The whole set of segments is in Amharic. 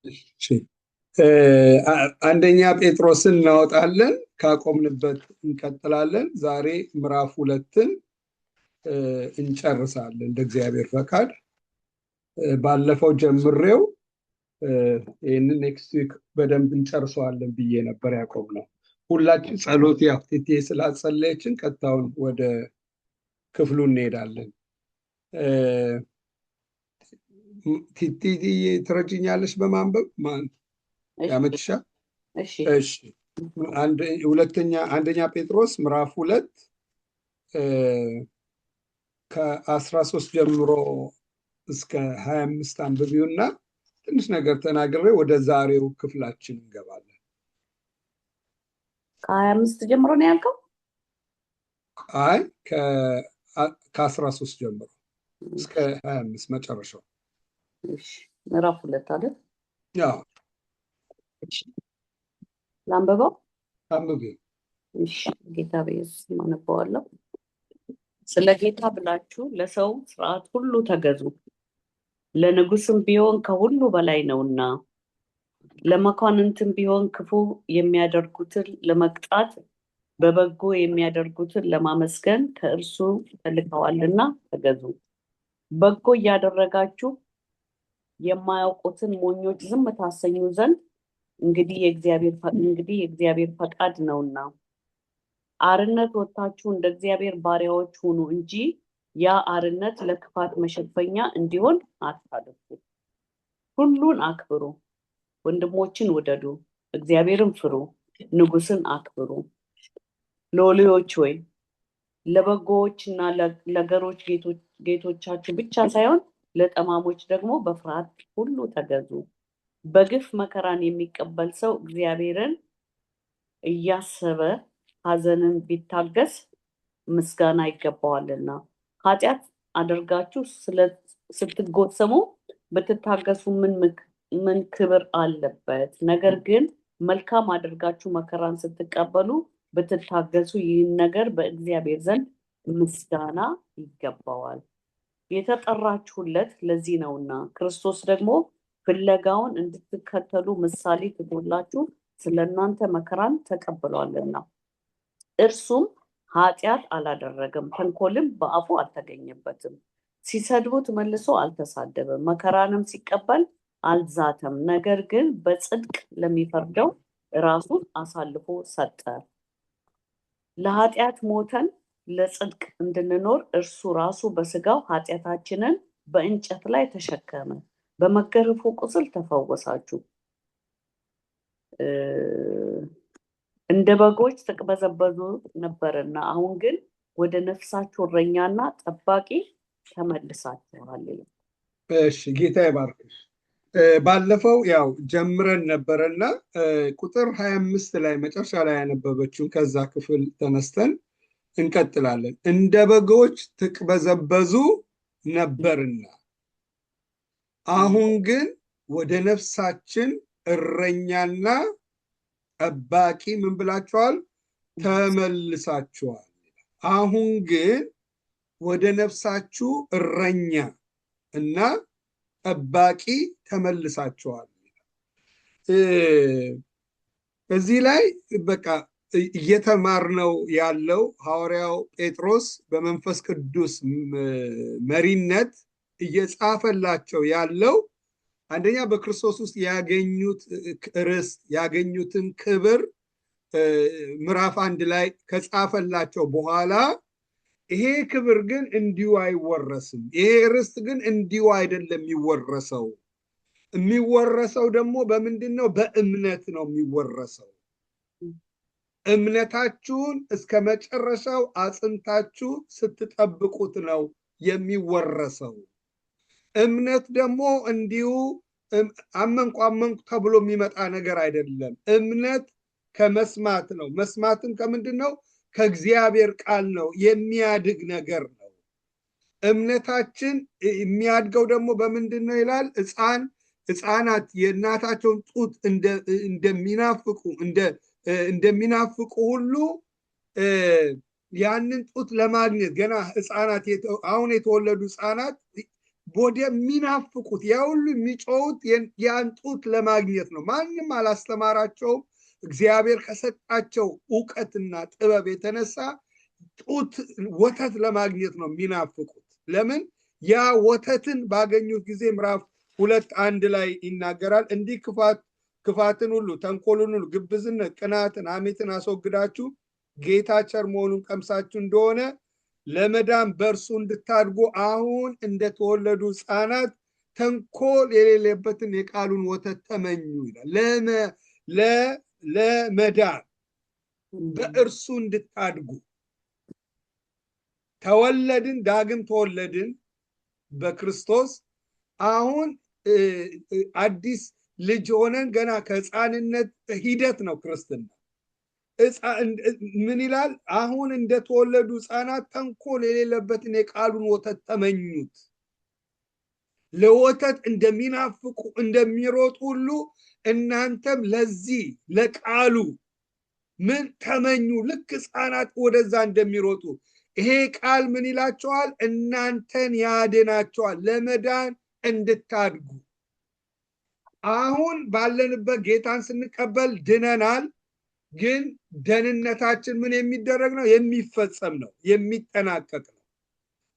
እሺ አንደኛ ጴጥሮስን እናወጣለን ካቆምንበት እንቀጥላለን። ዛሬ ምዕራፍ 2ን እንጨርሳለን እንደ እግዚአብሔር ፈቃድ። ባለፈው ጀምሬው ይህንን ኔክስት ዊክ በደንብ እንጨርሰዋለን ብዬ ነበር ያቆምነው። ሁላችን ጸሎት ያፍትቴ ስላጸለየችን ቀጥታውን ወደ ክፍሉ እንሄዳለን። ቲቲ ትረጅኛለሽ በማንበብ ያመችሻ? እሺ አንደኛ ጴጥሮስ ምዕራፍ 2 ከ13 ጀምሮ እስከ 25 አንብቢውና ትንሽ ነገር ተናግሬ ወደ ዛሬው ክፍላችን እንገባለን። ከ25 ጀምሮ ነው ያልከው? አይ ከ13 ጀምሮ እስከ 25 መጨረሻው። እሺ ምዕራፍ 2 አይደል? ያው ላንብበው? አንብቢ። እሺ ጌታ በኢየሱስ አነባዋለሁ። ስለ ጌታ ብላችሁ ለሰው ስርዓት ሁሉ ተገዙ፣ ለንጉስም ቢሆን ከሁሉ በላይ ነውና፣ ለመኳንንትም ቢሆን ክፉ የሚያደርጉትን ለመቅጣት በበጎ የሚያደርጉትን ለማመስገን ከእርሱ ተልከዋልና ተገዙ። በጎ እያደረጋችሁ የማያውቁትን ሞኞች ዝም ታሰኙ ዘንድ እንግዲህ የእግዚአብሔር ፈቃድ ነውና። አርነት ወጥታችሁ እንደ እግዚአብሔር ባሪያዎች ሁኑ እንጂ ያ አርነት ለክፋት መሸፈኛ እንዲሆን አታድርጉ። ሁሉን አክብሩ፣ ወንድሞችን ውደዱ፣ እግዚአብሔርን ፍሩ፣ ንጉስን አክብሩ። ሎሌዎች ሆይ ለበጎዎችና ለገሮች ጌቶቻችሁ ብቻ ሳይሆን ለጠማሞች ደግሞ በፍርሃት ሁሉ ተገዙ። በግፍ መከራን የሚቀበል ሰው እግዚአብሔርን እያሰበ ሐዘንን ቢታገስ ምስጋና ይገባዋልና። ኃጢአት አድርጋችሁ ስትጎሰሙ ብትታገሱ ምን ክብር አለበት? ነገር ግን መልካም አድርጋችሁ መከራን ስትቀበሉ ብትታገሱ ይህን ነገር በእግዚአብሔር ዘንድ ምስጋና ይገባዋል። የተጠራችሁለት ለዚህ ነውና፣ ክርስቶስ ደግሞ ፍለጋውን እንድትከተሉ ምሳሌ ትቶላችሁ ስለእናንተ መከራን ተቀብሏልና። እርሱም ኃጢአት አላደረገም፣ ተንኮልም በአፉ አልተገኘበትም። ሲሰድቡት መልሶ አልተሳደበም፣ መከራንም ሲቀበል አልዛተም። ነገር ግን በጽድቅ ለሚፈርደው ራሱን አሳልፎ ሰጠ። ለኃጢአት ሞተን ለጽድቅ እንድንኖር እርሱ ራሱ በስጋው ኃጢአታችንን በእንጨት ላይ ተሸከመ። በመገረፉ ቁስል ተፈወሳችሁ። እንደ በጎች ተቅበዘበዙ ነበርና አሁን ግን ወደ ነፍሳችሁ እረኛና ጠባቂ ተመልሳችኋል። እሺ ጌታ ይባርክሽ። ባለፈው ያው ጀምረን ነበረና ቁጥር 25 ላይ መጨረሻ ላይ ያነበበችውን ከዛ ክፍል ተነስተን እንቀጥላለን። እንደ በጎች ትቅበዘበዙ ነበርና አሁን ግን ወደ ነፍሳችን እረኛና ጠባቂ ምን ብላችኋል? ተመልሳችኋል። አሁን ግን ወደ ነፍሳችሁ እረኛ እና ጠባቂ ተመልሳችኋል። እዚህ ላይ በቃ እየተማርነው ያለው ሐዋርያው ጴጥሮስ በመንፈስ ቅዱስ መሪነት እየጻፈላቸው ያለው አንደኛ በክርስቶስ ውስጥ ያገኙት ርስት ያገኙትን ክብር ምዕራፍ 1 ላይ ከጻፈላቸው በኋላ ይሄ ክብር ግን እንዲሁ አይወረስም፣ ይሄ ርስት ግን እንዲሁ አይደለም የሚወረሰው። የሚወረሰው ደግሞ በምንድን ነው? በእምነት ነው የሚወረሰው። እምነታችሁን እስከ መጨረሻው አጽንታችሁ ስትጠብቁት ነው የሚወረሰው። እምነት ደግሞ እንዲሁ አመንኩ ተብሎ የሚመጣ ነገር አይደለም። እምነት ከመስማት ነው። መስማትም ከምንድን ነው? ከእግዚአብሔር ቃል ነው። የሚያድግ ነገር ነው። እምነታችን የሚያድገው ደግሞ በምንድን ነው ይላል? ሕፃናት የእናታቸውን ጡት እንደሚናፍቁ ሁሉ ያንን ጡት ለማግኘት ገና ሕፃናት አሁን የተወለዱ ሕፃናት ወደሚናፍቁት ያ ሁሉ የሚጮሁት ያን ጡት ለማግኘት ነው። ማንም አላስተማራቸውም። እግዚአብሔር ከሰጣቸው እውቀትና ጥበብ የተነሳ ጡት ወተት ለማግኘት ነው የሚናፍቁት። ለምን? ያ ወተትን ባገኙት ጊዜ ምዕራፍ 2:1 ላይ ይናገራል። እንዲህ ክፋትን ሁሉ፣ ተንኮልን ሁሉ፣ ግብዝነት፣ ቅናትን፣ ሐሜትን አስወግዳችሁ ጌታ ቸር መሆኑን ቀምሳችሁ እንደሆነ ለመዳን በእርሱ እንድታድጉ አሁን እንደተወለዱ ሕፃናት ተንኮል የሌለበትን የቃሉን ወተት ተመኙ ይላል። ለመዳን በእርሱ እንድታድጉ ተወለድን፣ ዳግም ተወለድን በክርስቶስ። አሁን አዲስ ልጅ ሆነን ገና ከሕፃንነት ሂደት ነው ክርስትና። ምን ይላል? አሁን እንደተወለዱ ሕፃናት ተንኮል የሌለበትን የቃሉን ወተት ተመኙት። ለወተት እንደሚናፍቁ እንደሚሮጡ ሁሉ እናንተም ለዚህ ለቃሉ ምን ተመኙ። ልክ ሕፃናት ወደዛ እንደሚሮጡ ይሄ ቃል ምን ይላቸዋል? እናንተን ያድናቸዋል፣ ለመዳን እንድታድጉ። አሁን ባለንበት ጌታን ስንቀበል ድነናል። ግን ደህንነታችን ምን የሚደረግ ነው? የሚፈጸም ነው፣ የሚጠናቀቅ ነው።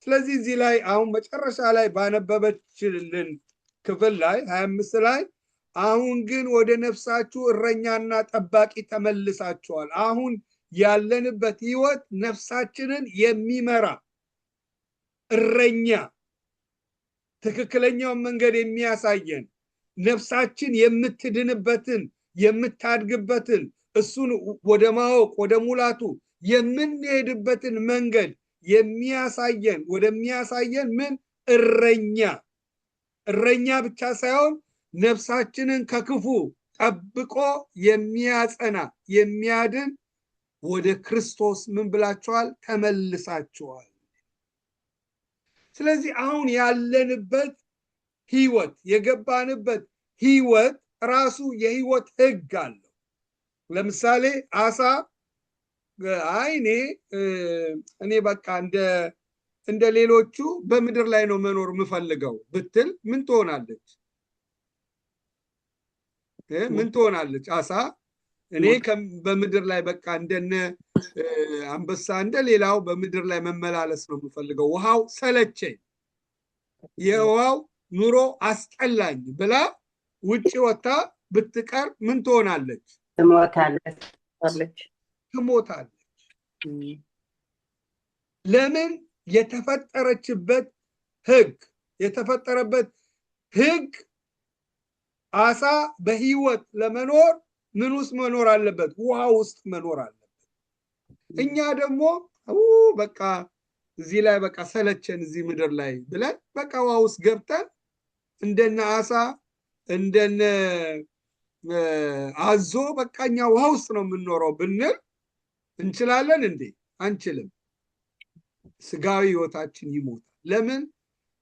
ስለዚህ እዚህ ላይ አሁን መጨረሻ ላይ ባነበበችልን ክፍል ላይ 25 ላይ አሁን ግን ወደ ነፍሳችሁ እረኛና ጠባቂ ተመልሳችኋል። አሁን ያለንበት ህይወት ነፍሳችንን የሚመራ እረኛ፣ ትክክለኛውን መንገድ የሚያሳየን፣ ነፍሳችን የምትድንበትን የምታድግበትን እሱን ወደ ማወቅ ወደ ሙላቱ የምንሄድበትን መንገድ የሚያሳየን ወደሚያሳየን ምን እረኛ ብቻ ሳይሆን ነፍሳችንን ከክፉ ጠብቆ የሚያጸና የሚያድን ወደ ክርስቶስ ምን ብላችኋል? ተመልሳችኋል። ስለዚህ አሁን ያለንበት ህይወት የገባንበት ህይወት ራሱ የህይወት ህግ አለው። ለምሳሌ አሳ እኔ በቃ እንደ ሌሎቹ በምድር ላይ ነው መኖር የምፈልገው ብትል ምን ትሆናለች? ምን ትሆናለች? አሳ እኔ በምድር ላይ በቃ እንደነ አንበሳ እንደ ሌላው በምድር ላይ መመላለስ ነው የምፈልገው፣ ውሃው ሰለቸኝ፣ የውሃው ኑሮ አስጠላኝ ብላ ውጭ ወጣ ብትቀር ምን ትሆናለች? ትሞታለች። ለምን? የተፈጠረበት ህግ አሳ በህይወት ለመኖር ምን ውስጥ መኖር አለበት? ውሃ ውስጥ መኖር አለበት። እኛ ደግሞ በቃ እዚህ ላይ በቃ ሰለቸን እዚህ ምድር ላይ ብለን በቃ ውሃ ውስጥ ገብተን እንደነ አሳ እንደነ አዞ በቃ እኛ ውሃ ውስጥ ነው የምንኖረው ብንል እንችላለን እንዴ? አንችልም። ስጋዊ ህይወታችን ይሞታል። ለምን?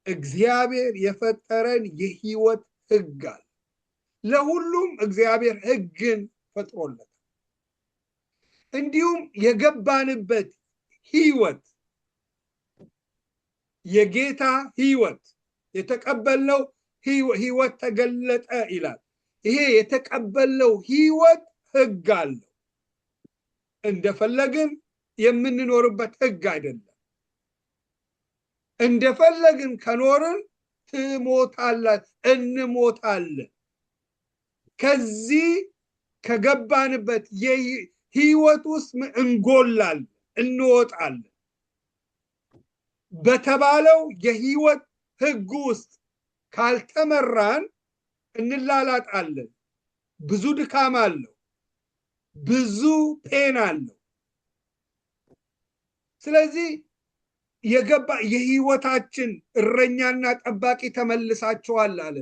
እግዚአብሔር የፈጠረን የህይወት ህግ አለ። ለሁሉም እግዚአብሔር ህግን ፈጥሮለታል። እንዲሁም የገባንበት ህይወት የጌታ ህይወት የተቀበልነው ህይወት ተገለጠ ይላል። ይሄ የተቀበልነው ህይወት ህግ አለው። እንደፈለግን የምንኖርበት ህግ አይደለም። እንደፈለግን ከኖርን እንሞታለን። ከዚህ ከገባንበት ህይወት ውስጥ እንጎላለን፣ እንወጣለን። በተባለው የህይወት ህግ ውስጥ ካልተመራን እንላላጣለን። ብዙ ድካም አለው፣ ብዙ ፔን አለው። ስለዚህ የህይወታችን እረኛና ጠባቂ ተመልሳችኋል አለ።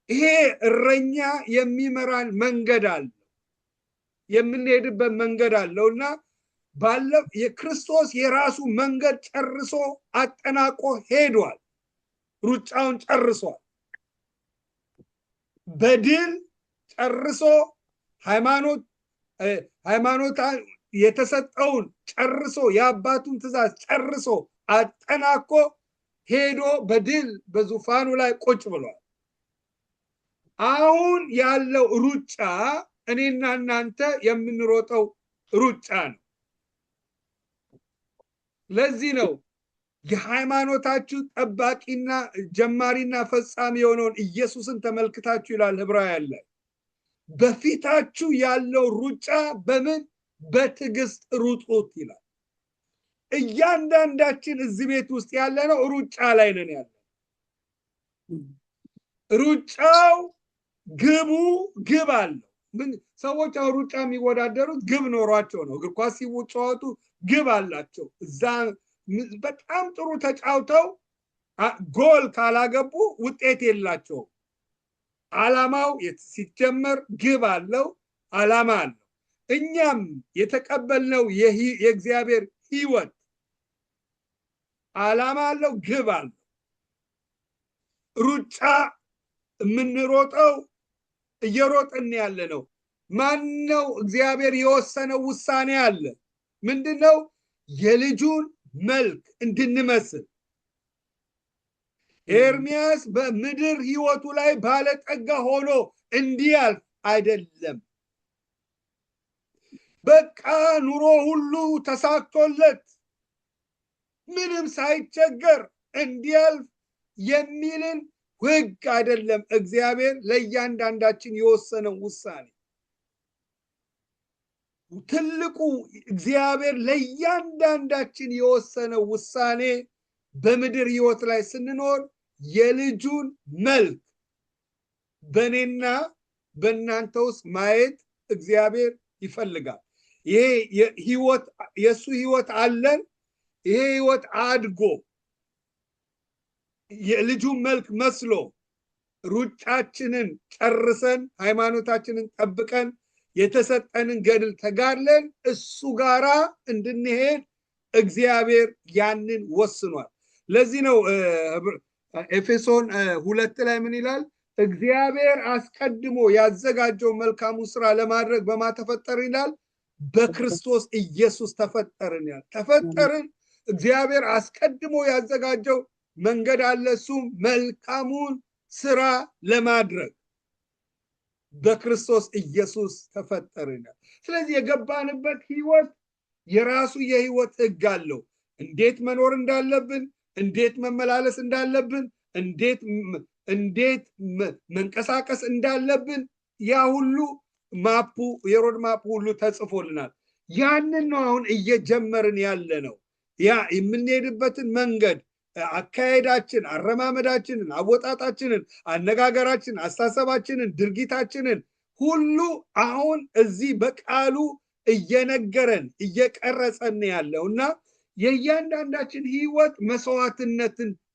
ይሄ እረኛ የሚመራን መንገድ አለው፣ የምንሄድበት መንገድ አለውና የክርስቶስ የራሱ መንገድ ጨርሶ አጠናቆ ሄዷል። ሩጫውን ጨርሷል። በድል ጨርሶ ሃይማኖት የተሰጠውን ጨርሶ የአባቱን ትእዛዝ ጨርሶ አጠናቆ ሄዶ በድል በዙፋኑ ላይ ቁጭ ብሏል። አሁን ያለው ሩጫ እኔና እናንተ የምንሮጠው ሩጫ ነው። ለዚህ ነው የሃይማኖታችሁ ጠባቂና ጀማሪና ፈጻሚ የሆነውን ኢየሱስን ተመልክታችሁ ይላል ዕብራውያን ላይ በፊታችሁ ያለው ሩጫ በምን በትዕግስት ሩጡት ይላል። እያንዳንዳችን እዚህ ቤት ውስጥ ያለነው ሩጫ ላይ ነን ያለ። ሩጫው ግብ አለው። ምን ሰዎች አሁን ሩጫ የሚወዳደሩት ግብ ኖሯቸው ነው። እግር ኳስ ሲጫወቱ ግብ አላቸው። እዛ በጣም ጥሩ ተጫውተው ጎል ካላገቡ ውጤት የላቸውም። ዓላማው ሲጀመር ግብ አለው፣ ዓላማ አለው። እኛም የተቀበልነው የእግዚአብሔር ሕይወት ዓላማ አለው፣ ግብ አለው። ሩጫ የምንሮጠው እየሮጥን ያለ ነው። ማነው? እግዚአብሔር የወሰነው ውሳኔ አለ። ምንድነው? የልጁን መልክ እንድንመስል። ኤርሚያስ በምድር ሕይወቱ ላይ ባለጠጋ ሆኖ እንዲያልፍ አይደለም። በቃ ኑሮ ሁሉ ተሳክቶለት ምንም ሳይቸገር እንዲያልፍ የሚልን ሕግ አይደለም እግዚአብሔር ለእያንዳንዳችን የወሰነው ውሳኔ። ትልቁ እግዚአብሔር ለእያንዳንዳችን የወሰነው ውሳኔ በምድር ሕይወት ላይ ስንኖር የልጁን መልክ በእኔና በእናንተ ውስጥ ማየት እግዚአብሔር ይፈልጋል። ይሄ ሕይወት የሱ ሕይወት አለን። ይሄ ሕይወት አድጎ የልጁን መልክ መስሎ ሩጫችንን ጨርሰን ሃይማኖታችንን ጠብቀን የተሰጠንን ገድል ተጋድለን እሱ ጋራ እንድንሄድ እግዚአብሔር ያንን ወስኗል። ለዚህ ነው ኤፌሶን 2 ላይ ምን ይላል? እግዚአብሔር አስቀድሞ ያዘጋጀው መልካሙ ስራ ለማድረግ በማተፈጠር ይላል በክርስቶስ ኢየሱስ ተፈጠርን ይላል። ተፈጠርን። እግዚአብሔር አስቀድሞ ያዘጋጀው መንገድ አለ። እሱም መልካሙን ስራ ለማድረግ በክርስቶስ ኢየሱስ ተፈጠርን። ስለዚህ የገባንበት ሕይወት የራሱ የሕይወት ሕግ አለው። እንዴት መኖር እንዳለብን፣ እንዴት መመላለስ እንዳለብን፣ እንዴት መንቀሳቀስ እንዳለብን ያ ሁሉ ማፑ የሮድ ማፑ ሁሉ ተጽፎልናል። ያንን ነው አሁን እየጀመርን ያለ ነው። ያ የምንሄድበትን መንገድ አካሄዳችን፣ አረማመዳችንን፣ አወጣጣችንን፣ አነጋገራችንን፣ አስተሳሰባችንን፣ ድርጊታችንን ሁሉ አሁን እዚህ በቃሉ እየነገረን እየቀረጸን ያለው እና የእያንዳንዳችን ሕይወት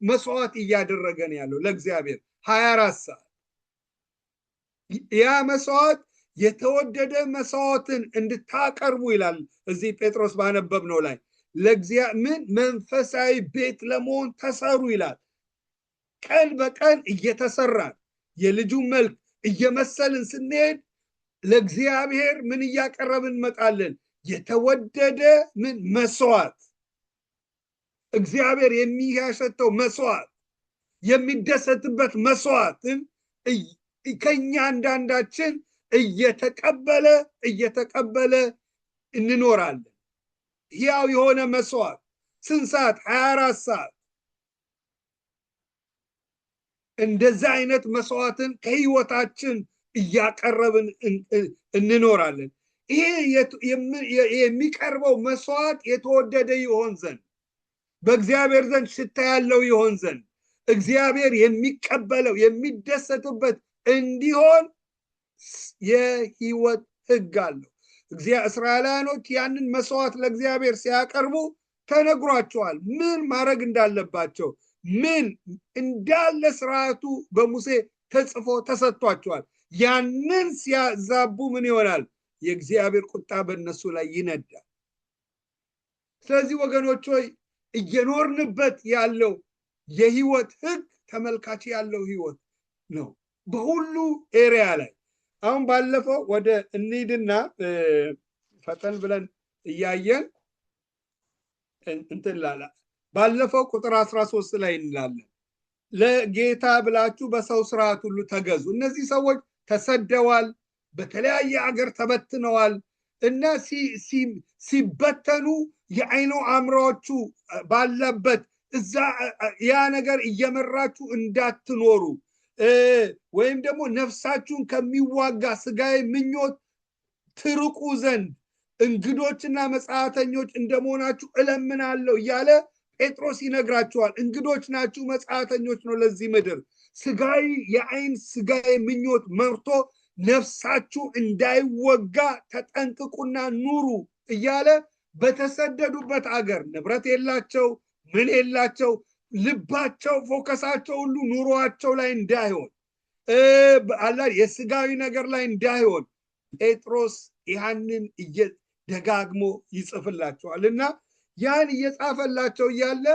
መስዋዕት እያደረገን ያለው ለእግዚአብሔር 24 ሰዓት። ያ መስዋዕት የተወደደ መስዋዕትን እንድታቀርቡ ይላል እዚህ ጴጥሮስ ባነበብነው ላይ ለእግዚአብሔር መንፈሳዊ ቤት ለመሆን ተሰሩ ይላል። ቀን በቀን እየተሰራን የልጁ መልክ እየመሰልን ስንሄድ ለእግዚአብሔር ምን እያቀረብን እንመጣለን? የተወደደ መስዋዕት፣ እግዚአብሔር የሚያሸተው መስዋዕት፣ የሚደሰትበት መስዋዕትን ከኛ አንዳንዳችን እየተቀበለ እንኖራለን። ሕያው የሆነ መስዋዕት ስንት ሰዓት? 24 ሰዓት። እንደዛ አይነት መስዋዕትን ከህይወታችን እያቀረብን እንኖራለን። ይሄ የሚቀርበው መስዋዕት የተወደደ ይሆን ዘንድ በእግዚአብሔር ዘንድ ሽታ ያለው ይሆን ዘንድ እግዚአብሔር የሚቀበለው የሚደሰትበት እንዲሆን የህይወት ሕግ አለው። እስራኤላውያኖች ያንን መስዋዕት ለእግዚአብሔር ሲያቀርቡ ተነግሯቸዋል ምን ማድረግ እንዳለባቸው። ምን እንዳለ ስርዓቱ በሙሴ ተጽፎ ተሰጥቷቸዋል። ያንን ሲያዛቡ ምን ይሆናል? የእግዚአብሔር ቁጣ በእነሱ ላይ ይነዳል። ስለዚህ ወገኖች ሆይ እየኖርንበት ያለው የህይወት ሕግ ተመልካች ያለው ህይወት ነው በሁሉ ኤሪያ ላይ። አሁን ባለፈው ወደ እንሂድና ፈጠን ብለን እያየን እንትን ላላ ባለፈው ቁጥር 13 ላይ እንላለን ለጌታ ብላችሁ በሰው ስርዓት ሁሉ ተገዙ። እነዚህ ሰዎች ተሰደዋል፣ በተለያየ አገር ተበትነዋል እና ሲበተኑ የአይኖ አምሮቹ ባለበት እዛ ያ ነገር እየመራችሁ እንዳትኖሩ ወይም ደግሞ ነፍሳችሁን ከሚዋጋ ስጋዊ ምኞት ትርቁ ዘንድ እንግዶችና መጻተኞች እንደመሆናችሁ እለምናለሁ እያለ ጴጥሮስ ይነግራቸዋል። እንግዶች ናችሁ፣ መጻተኞች ነው ለዚህ ምድር። ስጋዊ የአይን ስጋዊ ምኞት መርቶ ነፍሳችሁ እንዳይወጋ ተጠንቅቁና ኑሩ እያለ በተሰደዱበት አገር ንብረት የላቸው ምን የላቸው፣ ልባቸው ፎከሳቸው ሁሉ ኑሯቸው ላይ እንዳይሆን የስጋዊ ነገር ላይ እንዳይሆን ጴጥሮስ ያንን ደጋግሞ ይጽፍላቸዋል እና ያን እየጻፈላቸው እያለ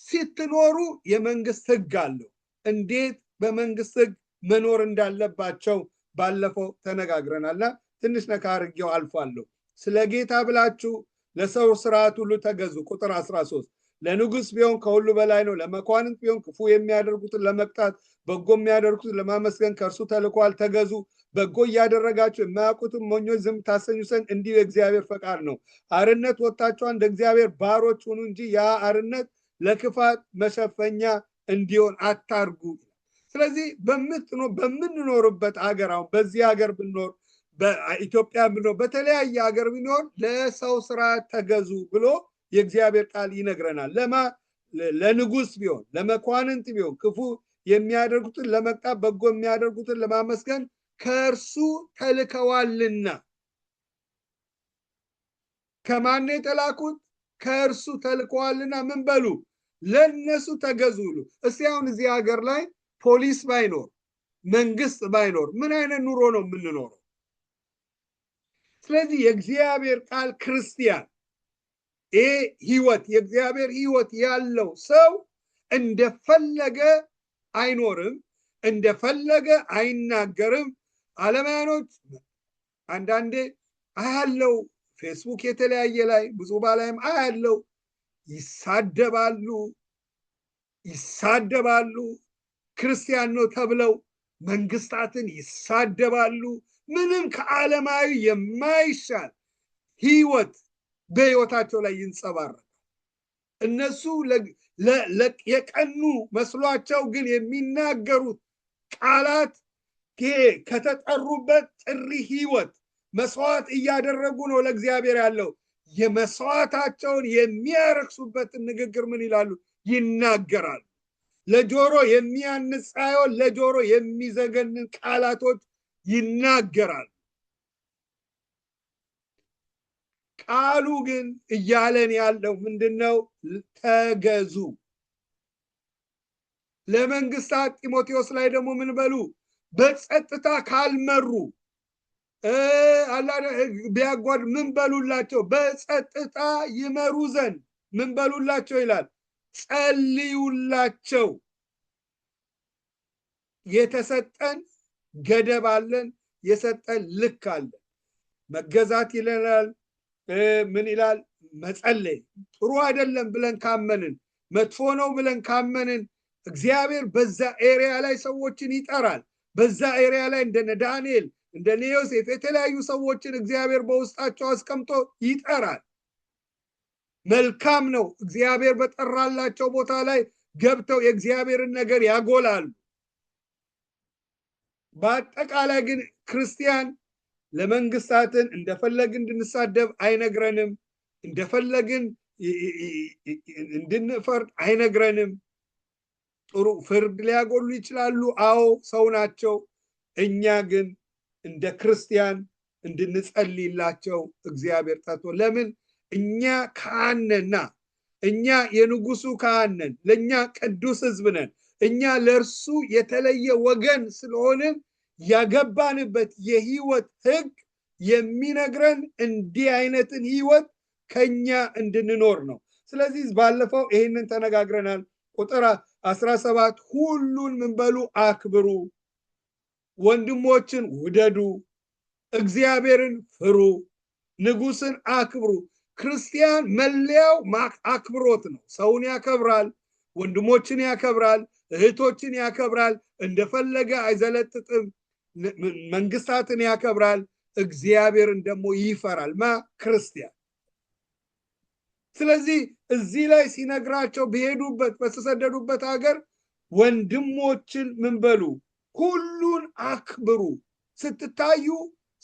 ስትኖሩ የመንግስት ሕግ አለው። እንዴት በመንግስት ሕግ መኖር እንዳለባቸው ባለፈው ተነጋግረናልና ትንሽ ነካ አድርጌው አልፋለሁ። ስለ ጌታ ብላችሁ ለሰው ስርዓት ሁሉ ተገዙ። ቁጥር 13 ለንጉስ ቢሆን ከሁሉ በላይ ነው። ለመኳንንት ቢሆን ክፉ የሚያደርጉትን ለመቅጣት በጎ የሚያደርጉትን ለማመስገን ከእርሱ ተልኳል። ተገዙ። በጎ እያደረጋችሁ የማያውቁትን ሞኞች ዝም ታሰኙ ዘንድ እንዲሁ የእግዚአብሔር ፈቃድ ነው። አርነት ወጥታችኋል፣ እንደ እግዚአብሔር ባሮች ሁኑ እንጂ ያ አርነት ለክፋት መሸፈኛ እንዲሆን አታርጉ። ስለዚህ በምንኖርበት ሀገር አሁን በዚህ ሀገር ብንኖር በኢትዮጵያ ብንኖር በተለያየ ሀገር ብንኖር ለሰው ስርዓት ተገዙ ብሎ የእግዚአብሔር ቃል ይነግረናል። ለንጉስ ቢሆን ለመኳንንት ቢሆን ክፉ የሚያደርጉትን ለመቅጣት በጎ የሚያደርጉትን ለማመስገን ከእርሱ ተልከዋልና። ከማን የተላኩት? ከእርሱ ተልከዋልና ምን በሉ? ለነሱ ተገዙ ብሉ። እስቲ አሁን እዚህ ሀገር ላይ ፖሊስ ባይኖር መንግስት ባይኖር ምን አይነት ኑሮ ነው የምንኖረው? ስለዚህ የእግዚአብሔር ቃል ክርስቲያን ህይወት የእግዚአብሔር ህይወት ያለው ሰው እንደፈለገ አይኖርም፣ እንደፈለገ አይናገርም። አለማያኖች አንዳንዴ አያለው ፌስቡክ የተለያየ ላይ ብዙ ባላይም አያለው ይሳደባሉ። ክርስቲያን ነው ተብለው መንግስታትን ይሳደባሉ። ምንም ከዓለማዊ የማይሻል ህይወት በህይወታቸው ላይ ይንጸባረቃል። እነሱ የቀኑ መስሏቸው ግን የሚናገሩት ቃላት ከተጠሩበት ጥሪ ህይወት መስዋዕት እያደረጉ ነው ለእግዚአብሔር ያለው። የመስዋዕታቸውን የሚያረክሱበትን ንግግር ምን ይላሉ? ይናገራሉ። ለጆሮ የሚያንጽ ሳይሆን ለጆሮ የሚዘገንን ቃላቶች ይናገራሉ። ቃሉ ግን እያለን ያለው ምንድነው? ተገዙ። ለመንግስታት ጢሞቴዎስ ላይ ደግሞ ምን በሉ? በጸጥታ ካልመሩ ቢያጓድ ምን በሉላቸው? በጸጥታ ይመሩ ዘንድ ምን በሉላቸው ይላል? ጸልዩላቸው። የተሰጠን ገደብ አለን፣ የሰጠን ልክ አለን። መገዛት ይለናል። ምን ይላል? መጸለይ ጥሩ አይደለም ብለን ካመንን፣ መጥፎ ነው ብለን ካመንን እግዚአብሔር በዛ ኤሪያ ላይ ሰዎችን ይጠራል። በዛ ኤሪያ ላይ እንደነ ዳንኤል እንደነ ዮሴፍ የተለያዩ ሰዎችን እግዚአብሔር በውስጣቸው አስቀምጦ ይጠራል። መልካም ነው። እግዚአብሔር በጠራላቸው ቦታ ላይ ገብተው የእግዚአብሔርን ነገር ያጎላሉ። በአጠቃላይ ግን ክርስቲያን ለመንግስታትን እንደፈለግን እንድንሳደብ አይነግረንም። እንደፈለግን እንድንፈርድ አይነግረንም። ጥሩ ፍርድ ሊያጎሉ ይችላሉ። አዎ ሰው ናቸው። እኛ ግን እንደ ክርስቲያን እንድንጸልይላቸው እግዚአብሔር ጠርቶ ለምን እኛ ካህንና እኛ የንጉሱ ካህን ለኛ ቅዱስ ህዝብ ነን። እኛ ለእርሱ የተለየ ወገን ስለሆንን ያገባንበት የህይወት ህግ የሚነግረን እንዲህ አይነትን ህይወት ከኛ እንድንኖር ነው። ስለዚህ ባለፈው ይሄንን ተነጋግረናል። ቁጥር 17 ሁሉን ምን በሉ? አክብሩ፣ ወንድሞችን ውደዱ፣ እግዚአብሔርን ፍሩ፣ ንጉስን አክብሩ፣ ክርስቲያን መለያው አክብሮት ነው። ሰውን ያከብራል፣ ወንድሞችን ያከብራል፣ እህቶችን ያከብራል፣ እንደፈለገ አይዘለጥጥም፣ መንግስታትን ያከብራል፣ እግዚአብሔርን ደግሞ ይፈራል ክርስቲያን። ስለዚህ እዚህ ላይ ሲነግራቸው በሄዱበት በተሰደዱበት ሀገር ወንድሞችን ምን በሉ ሁሉን አክብሩ። ስትታዩ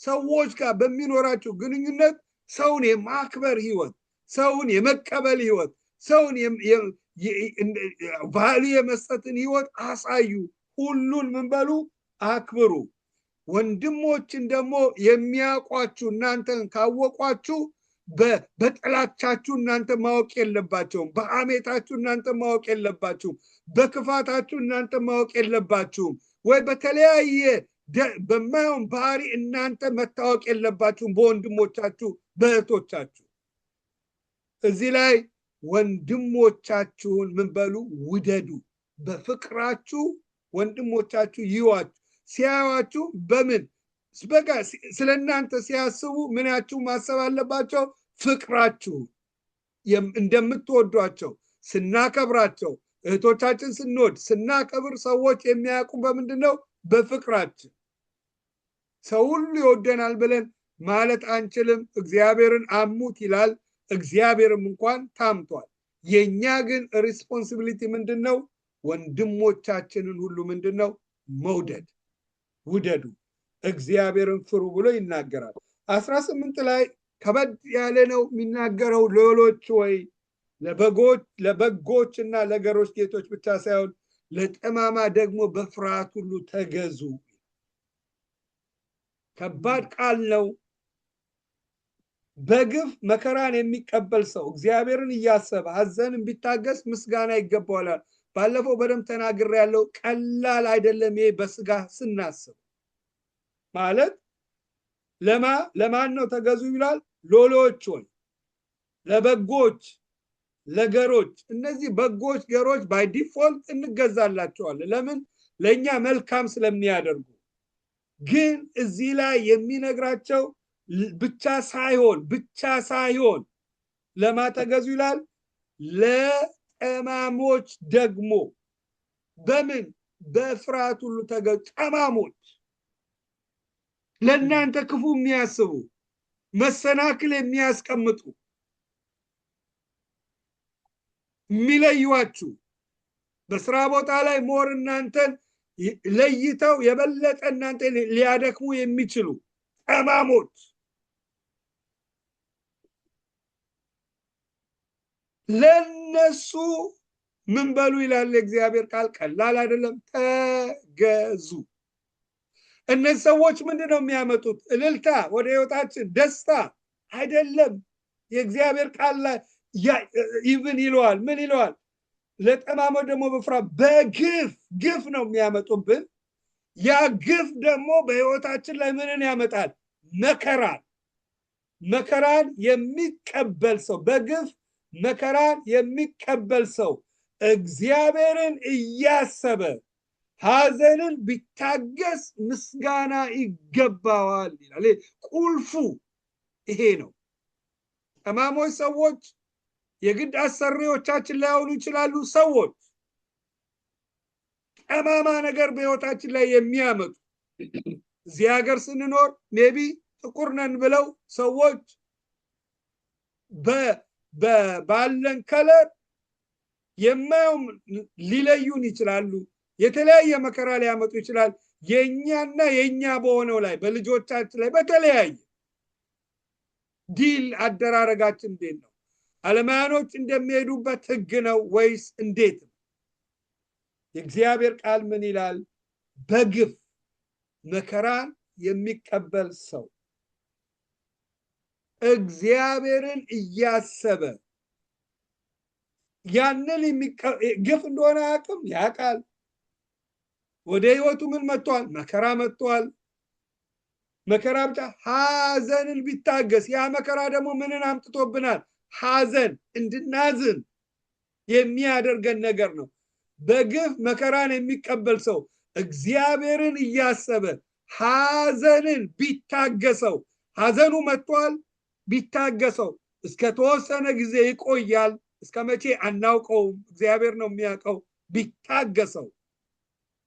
ሰዎች ጋር በሚኖራቸው ግንኙነት ሰውን የማክበር ህይወት፣ ሰውን የመቀበል ህይወት፣ ሰውን ቫልዩ የመስጠትን ህይወት አሳዩ። ሁሉን ምን በሉ አክብሩ። ወንድሞችን ደግሞ የሚያውቋችሁ እናንተን ካወቋችሁ በጥላቻችሁ እናንተ ማወቅ የለባቸውም። በሐሜታችሁ እናንተ ማወቅ የለባችሁም። በክፋታችሁ እናንተ ማወቅ የለባችሁም። ወይ በተለያየ በማየውን ባህሪ እናንተ መታወቅ የለባችሁም በወንድሞቻችሁ በእህቶቻችሁ። እዚህ ላይ ወንድሞቻችሁን ምን በሉ ውደዱ። በፍቅራችሁ ወንድሞቻችሁ ይዋችሁ። ሲያዩአችሁ በምን በቃ ስለ እናንተ ሲያስቡ ምናችሁ ማሰብ አለባቸው? ፍቅራችሁ እንደምትወዷቸው። ስናከብራቸው እህቶቻችን ስንወድ ስናከብር ሰዎች የሚያውቁ በምንድን ነው? በፍቅራችን። ሰው ሁሉ ይወደናል ብለን ማለት አንችልም። እግዚአብሔርን አሙት ይላል። እግዚአብሔርም እንኳን ታምቷል። የኛ ግን ሪስፖንሲቢሊቲ ምንድን ነው? ወንድሞቻችንን ሁሉ ምንድን ነው? መውደድ። ውደዱ፣ እግዚአብሔርን ፍሩ ብሎ ይናገራል። 18 ላይ ከበድ ያለ ነው የሚናገረው። ሎሎች ወይ ለበጎች እና ለገሮች ጌቶች ብቻ ሳይሆን ለጠማማ ደግሞ በፍርሃት ሁሉ ተገዙ። ከባድ ቃል ነው። በግፍ መከራን የሚቀበል ሰው እግዚአብሔርን እያሰበ ሐዘንን ቢታገስ ምስጋና ይገባዋል። ባለፈው በደንብ ተናግሬያለሁ። ቀላል አይደለም ይሄ በስጋ ስናስብ ማለት ለማን ነው ተገዙ ይላል? ሎሎች ሆይ ለበጎች ለገሮች። እነዚህ በጎች ገሮች ባይ ዲፎልት እንገዛላቸዋለን። ለምን? ለኛ መልካም ስለሚያደርጉ። ግን እዚህ ላይ የሚነግራቸው ብቻ ሳይሆን ለማ ተገዙ ይላል? ለጠማሞች ደግሞ በምን? በፍርሃት ሁሉ ተገዙ። ጠማሞች ለእናንተ ክፉ የሚያስቡ መሰናክል የሚያስቀምጡ የሚለዩዋችሁ በስራ ቦታ ላይ ሞር እናንተን ለይተው የበለጠ እናንተ ሊያደክሙ የሚችሉ ጠማሞች ለነሱ ምን በሉ ይላል እግዚአብሔር ቃል። ቀላል አይደለም። ተገዙ። እነዚህ ሰዎች ምንድነው የሚያመጡት? እልልታ ወደ ህይወታችን፣ ደስታ አይደለም። የእግዚአብሔር ቃል ላይ ኢቭን ይለዋል። ምን ይለዋል? ለጠማሞች ደግሞ በፍርሃት በግፍ ነው የሚያመጡብን። ያ ግፍ ደግሞ በህይወታችን ላይ ምንን ያመጣል? መከራን የሚቀበል ሰው፣ በግፍ መከራን የሚቀበል ሰው እግዚአብሔርን እያሰበ ሐዘንን ቢታገስ ምስጋና ይገባዋል ይላል። ቁልፉ ይሄ ነው። ጠማሞች ሰዎች የግድ አሰሪዎቻችን ላይሆኑ ይችላሉ። ሰዎች ጠማማ ነገር በህይወታችን ላይ የሚያመጡ እዚህ ሀገር ስንኖር ሜቢ ጥቁር ነን ብለው ሰዎች ባለን ከለር የማየው ሊለዩን ይችላሉ። የተለያየ መከራ ሊያመጡ ይችላል። የኛና የኛ በሆነው ላይ በልጆቻችን ላይ በተለያየ ዲል አደራረጋችን እንዴት ነው? አለማያኖች እንደሚሄዱበት ህግ ነው ወይስ እንዴት ነው? የእግዚአብሔር ቃል ምን ይላል? በግፍ መከራን የሚቀበል ሰው እግዚአብሔርን እያሰበ ያንን ግፍ እንደሆነ አያውቅም? ያውቃል። ወደ ህይወቱ ምን መጥቷል? መከራ መጥቷል። መከራ ብቻ ሐዘንን ቢታገስ፣ ያ መከራ ደግሞ ምንን አምጥቶብናል? ሐዘን፣ እንድናዝን የሚያደርገን ነገር ነው። በግፍ መከራን የሚቀበል ሰው እግዚአብሔርን እያሰበ ሐዘንን ቢታገሰው፣ ሐዘኑ መጥቷል፣ ቢታገሰው እስከ ተወሰነ ጊዜ ይቆያል። እስከ መቼ አናውቀውም፣ እግዚአብሔር ነው የሚያውቀው። ቢታገሰው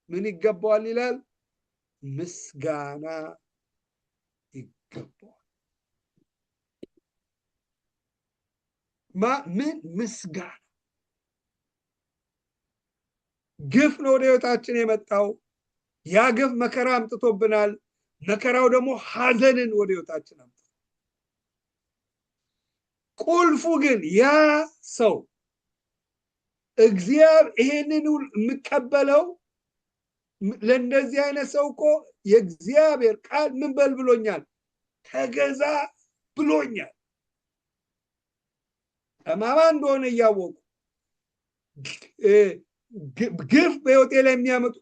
ምን ይገባዋል ይላል? ምስጋና ይገባዋል። ምን ምስጋና? ግፍ ነው ወደ ህይወታችን የመጣው። ያ ግፍ መከራ አምጥቶብናል። መከራው ደግሞ ሐዘንን ወደ ህይወታችን አምጥቶ፣ ቁልፉ ግን ያ ሰው እግዚአብሔር ይሄንን የምቀበለው ለእንደዚህ አይነት ሰው እኮ የእግዚአብሔር ቃል ምን በል ብሎኛል? ተገዛ ብሎኛል። ጠማማ እንደሆነ እያወቁ ግፍ በህይወቴ ላይ የሚያመጡ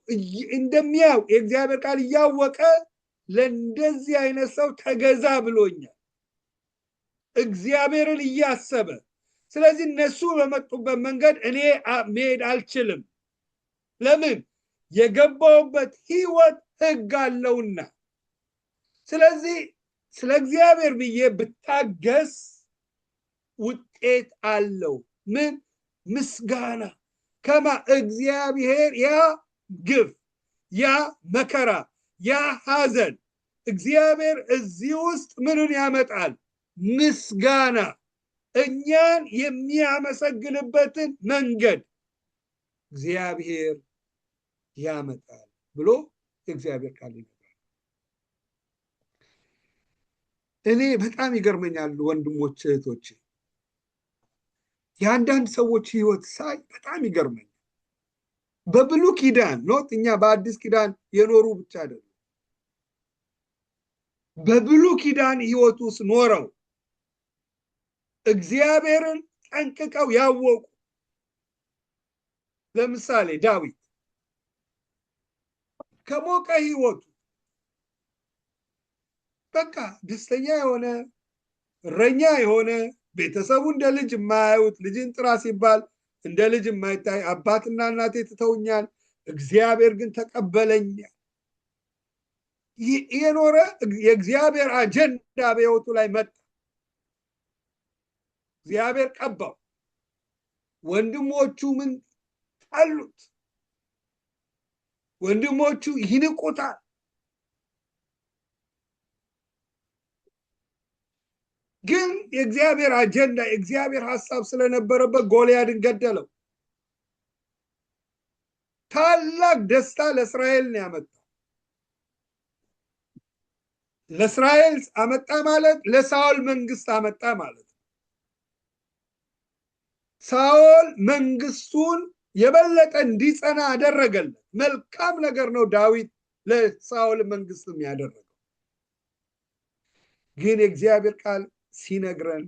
እንደሚያው የእግዚአብሔር ቃል እያወቀ ለእንደዚህ አይነት ሰው ተገዛ ብሎኛል፣ እግዚአብሔርን እያሰበ። ስለዚህ እነሱ በመጡበት መንገድ እኔ መሄድ አልችልም። ለምን? የገባውበት ህይወት ህግ አለውና። ስለዚህ ስለ እግዚአብሔር ብዬ ብታገስ ውጤት አለው። ምን? ምስጋና። ከማ እግዚአብሔር ያ ግፍ፣ ያ መከራ፣ ያ ሐዘን እግዚአብሔር እዚህ ውስጥ ምንን ያመጣል? ምስጋና። እኛን የሚያመሰግንበትን መንገድ እግዚአብሔር ያመጣል ብሎ እግዚአብሔር ቃል ይነግራል። እኔ በጣም ይገርመኛል ወንድሞች እህቶች፣ የአንዳንድ ሰዎች ህይወት ሳይ በጣም ይገርመኛል። በብሉይ ኪዳን ኖት እኛ በአዲስ ኪዳን የኖሩ ብቻ አይደሉም። በብሉይ ኪዳን ህይወት ውስጥ ኖረው እግዚአብሔርን ጠንቅቀው ያወቁ። ለምሳሌ ዳዊት ከሞቀ ህይወቱ በቃ ደስተኛ የሆነ እረኛ የሆነ ቤተሰቡ እንደ ልጅ የማያዩት፣ ልጅን ጥራ ሲባል እንደ ልጅ የማይታይ፣ አባትና እናቴ ትተውኛል እግዚአብሔር ግን ተቀበለኝ የኖረ የእግዚአብሔር አጀንዳ በህይወቱ ላይ መጣ። እግዚአብሔር ቀባው። ወንድሞቹ ምን ጠሉት? ወንድሞቹ ይንቁታል። ግን የእግዚአብሔር አጀንዳ የእግዚአብሔር ሐሳብ ስለነበረበት ጎልያድን ገደለው። ታላቅ ደስታ ለእስራኤል ነው ያመጣው። ለእስራኤል አመጣ ማለት ለሳኦል መንግስት አመጣ ማለት ነው። ሳኦል መንግስቱን የበለጠ እንዲጸና አደረገለት። መልካም ነገር ነው ዳዊት ለሳኦል መንግስትም ያደረገው። ግን የእግዚአብሔር ቃል ሲነግረን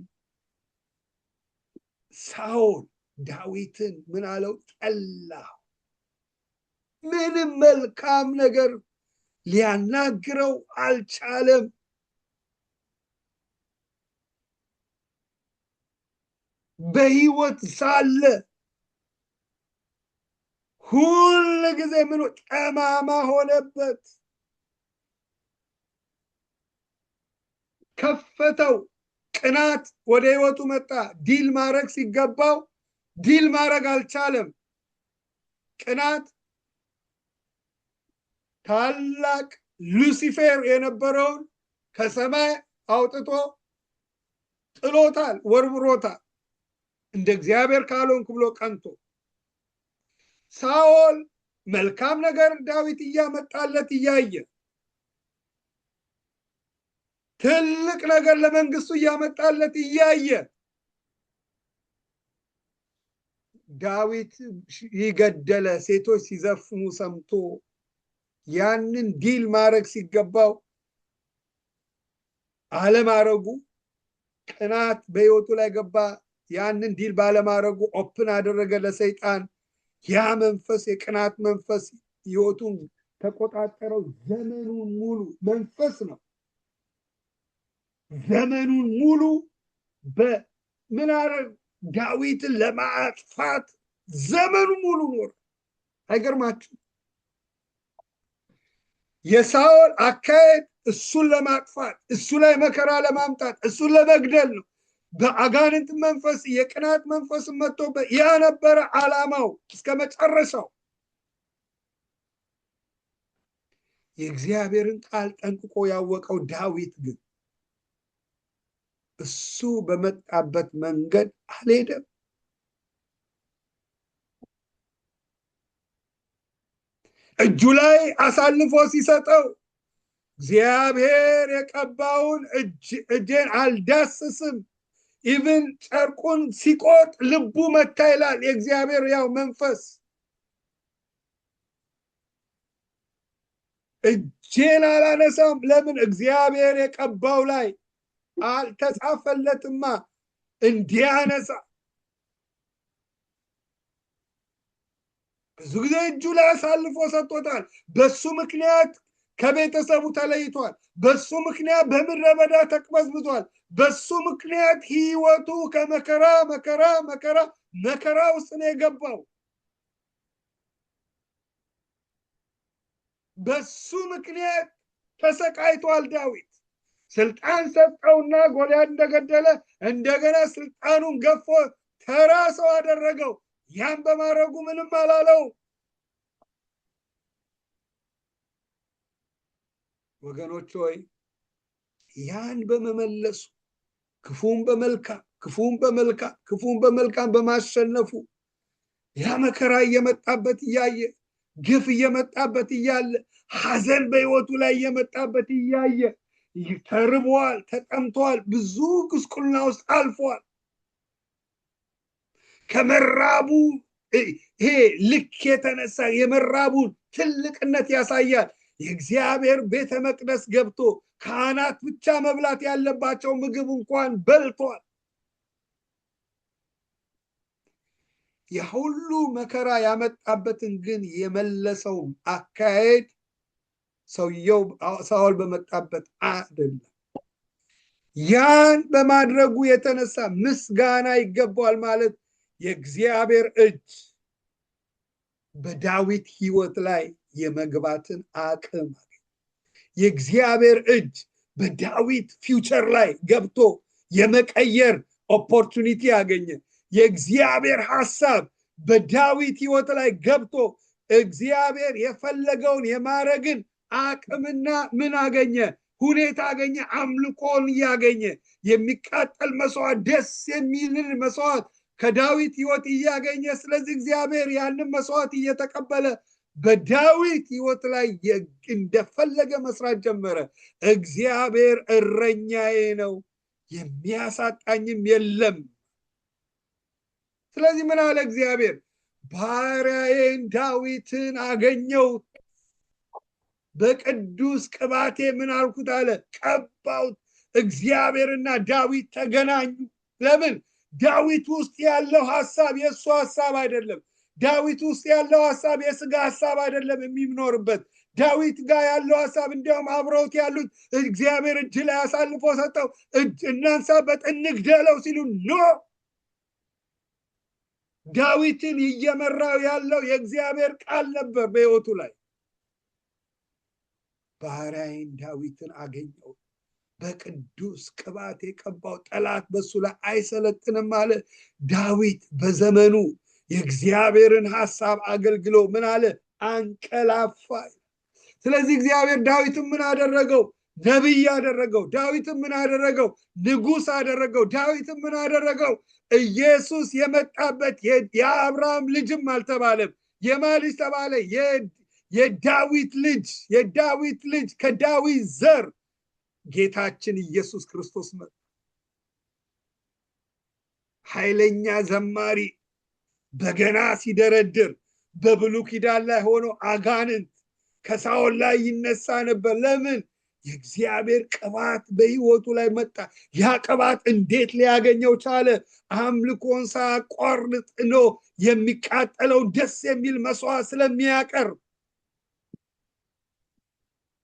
ሳኦል ዳዊትን ምን አለው? ጠላው። ምንም መልካም ነገር ሊያናግረው አልቻለም። በህይወት ሳለ ሁል ጊዜ ምን ጠማማ ሆነበት። ከፈተው። ቅናት ወደ ህይወቱ መጣ። ዲል ማድረግ ሲገባው ዲል ማድረግ አልቻለም። ቅናት ታላቅ ሉሲፌር የነበረውን ከሰማይ አውጥቶ ጥሎታል፣ ወርውሮታል። እንደ እግዚአብሔር ካልሆንኩ ብሎ ቀንቶ ሳኦል መልካም ነገር ዳዊት እያመጣለት እያየ ትልቅ ነገር ለመንግስቱ እያመጣለት እያየ ዳዊት ይገደለ ሴቶች ሲዘፍኑ ሰምቶ ያንን ዲል ማድረግ ሲገባው አለማረጉ፣ ቅናት በህይወቱ ላይ ገባ። ያንን ዲል ባለማረጉ ኦፕን አደረገ ለሰይጣን። ያ መንፈስ የቅናት መንፈስ ህይወቱን ተቆጣጠረው። ዘመኑን ሙሉ መንፈስ ነው። ዘመኑን ሙሉ በምን አረግ ዳዊትን ለማጥፋት ዘመኑ ሙሉ ኖር። አይገርማችሁ? የሳኦል አካሄድ እሱን ለማጥፋት፣ እሱ ላይ መከራ ለማምጣት፣ እሱን ለመግደል ነው። በአጋንንት መንፈስ የቅናት መንፈስ መጥቶ ያ ነበረ ዓላማው እስከ መጨረሻው። የእግዚአብሔርን ቃል ጠንቅቆ ያወቀው ዳዊት ግን እሱ በመጣበት መንገድ አልሄደም። እጁ ላይ አሳልፎ ሲሰጠው እግዚአብሔር የቀባውን እጄን አልዳስስም፣ ኢቭን ጨርቁን ሲቆጥ ልቡ መታ ይላል የእግዚአብሔር ያው መንፈስ። እጄን አላነሳም። ለምን? እግዚአብሔር የቀባው ላይ አልተጻፈለትማ እንዲያነሳ። ብዙ ጊዜ እጁ ላይ አሳልፎ ሰጥቶታል። በሱ ምክንያት ከቤተሰቡ ተለይቷል። በሱ ምክንያት በምድረ በዳ ተቅበዝብዟል። በሱ ምክንያት ህይወቱ ከመከራ መከራ መከራ መከራ ውስጥ ነው የገባው። በሱ ምክንያት ተሰቃይቷል ዳዊት። ስልጣን ሰጠውና ጎልያድ እንደገደለ እንደገና ስልጣኑን ገፎ ተራ ሰው አደረገው። ያን በማድረጉ ምንም አላለው። ወገኖች ሆይ ያን በመመለሱ ክፉን በመልካም ክፉን በመልካም ክፉን በመልካም በማሸነፉ ያ መከራ እየመጣበት እያየ ግፍ እየመጣበት እያለ ሐዘን በህይወቱ ላይ እየመጣበት እያየ ተርቧል፣ ተጠምቷል፣ ብዙ ጉስቁልና ውስጥ አልፏል። ከመራቡ ይሄ ልክ የተነሳ የመራቡን ትልቅነት ያሳያል። የእግዚአብሔር ቤተ መቅደስ ገብቶ ካህናት ብቻ መብላት ያለባቸው ምግብ እንኳን በልቷል። የሁሉ መከራ ያመጣበትን ግን የመለሰው አካሄድ ሰውየው ሳኦል በመጣበት አይደለም። ያን በማድረጉ የተነሳ ምስጋና ይገባዋል። ማለት የእግዚአብሔር እጅ በዳዊት ህይወት ላይ የመግባትን አቅም አገኘ። የእግዚአብሔር እጅ በዳዊት ፊውቸር ላይ ገብቶ የመቀየር ኦፖርቹኒቲ አገኘ። የእግዚአብሔር ሐሳብ በዳዊት ህይወት ላይ ገብቶ እግዚአብሔር የፈለገውን የማረግን አቅምና ምን አገኘ? ሁኔታ አገኘ። አምልኮን እያገኘ የሚቃጠል መስዋዕት፣ ደስ የሚልን መስዋዕት ከዳዊት ህይወት እያገኘ፣ ስለዚህ እግዚአብሔር ያንን መስዋዕት እየተቀበለ በዳዊት ህይወት ላይ እንደፈለገ መስራት ጀመረ። እግዚአብሔር እረኛዬ ነው የሚያሳጣኝም የለም። ስለዚህ ምን አለ እግዚአብሔር? ባሪያዬን ዳዊትን አገኘሁት፣ በቅዱስ ቅባቴ ምን አልኩት አለ? ቀባሁት። እግዚአብሔርና ዳዊት ተገናኙ። ለምን? ዳዊት ውስጥ ያለው ሐሳብ የእሱ ሐሳብ አይደለም። ዳዊት ውስጥ ያለው ሐሳብ የስጋ ሐሳብ አይደለም የሚኖርበት። ዳዊት ጋር ያለው ሐሳብ እንዲያውም አብረውት ያሉት እግዚአብሔር እጅ ላይ አሳልፎ ሰጠው፣ እናንሳ በጥንግደለው ሲሉ ኖ፣ ዳዊትን እየመራው ያለው የእግዚአብሔር ቃል ነበር በሕይወቱ ላይ። ባሪያዬን ዳዊትን አገኘው፣ በቅዱስ ቅባት የቀባው፣ ጠላት በሱ ላይ አይሰለጥንም አለ። ዳዊት በዘመኑ የእግዚአብሔርን ሐሳብ አገልግሎ ምን አለ? አንቀላፋ። ስለዚህ እግዚአብሔር ዳዊትን ምን አደረገው? ነቢይ አደረገው። ዳዊትን ምን አደረገው? ንጉሥ አደረገው። ዳዊትን ምን አደረገው? ኢየሱስ የመጣበት የአብርሃም ልጅም አልተባለም። የማ ልጅ ተባለ? የዳዊት ልጅ። የዳዊት ልጅ ከዳዊት ዘር ጌታችን ኢየሱስ ክርስቶስ መጣ። ኃይለኛ ዘማሪ በገና ሲደረድር በብሉይ ኪዳን ላይ ሆኖ አጋንንት ከሳኦል ላይ ይነሳ ነበር። ለምን? የእግዚአብሔር ቅባት በሕይወቱ ላይ መጣ። ያ ቅባት እንዴት ሊያገኘው ቻለ? አምልኮን ሳያቋርጥ ነው የሚቃጠለውን ደስ የሚል መስዋዕት ስለሚያቀርብ።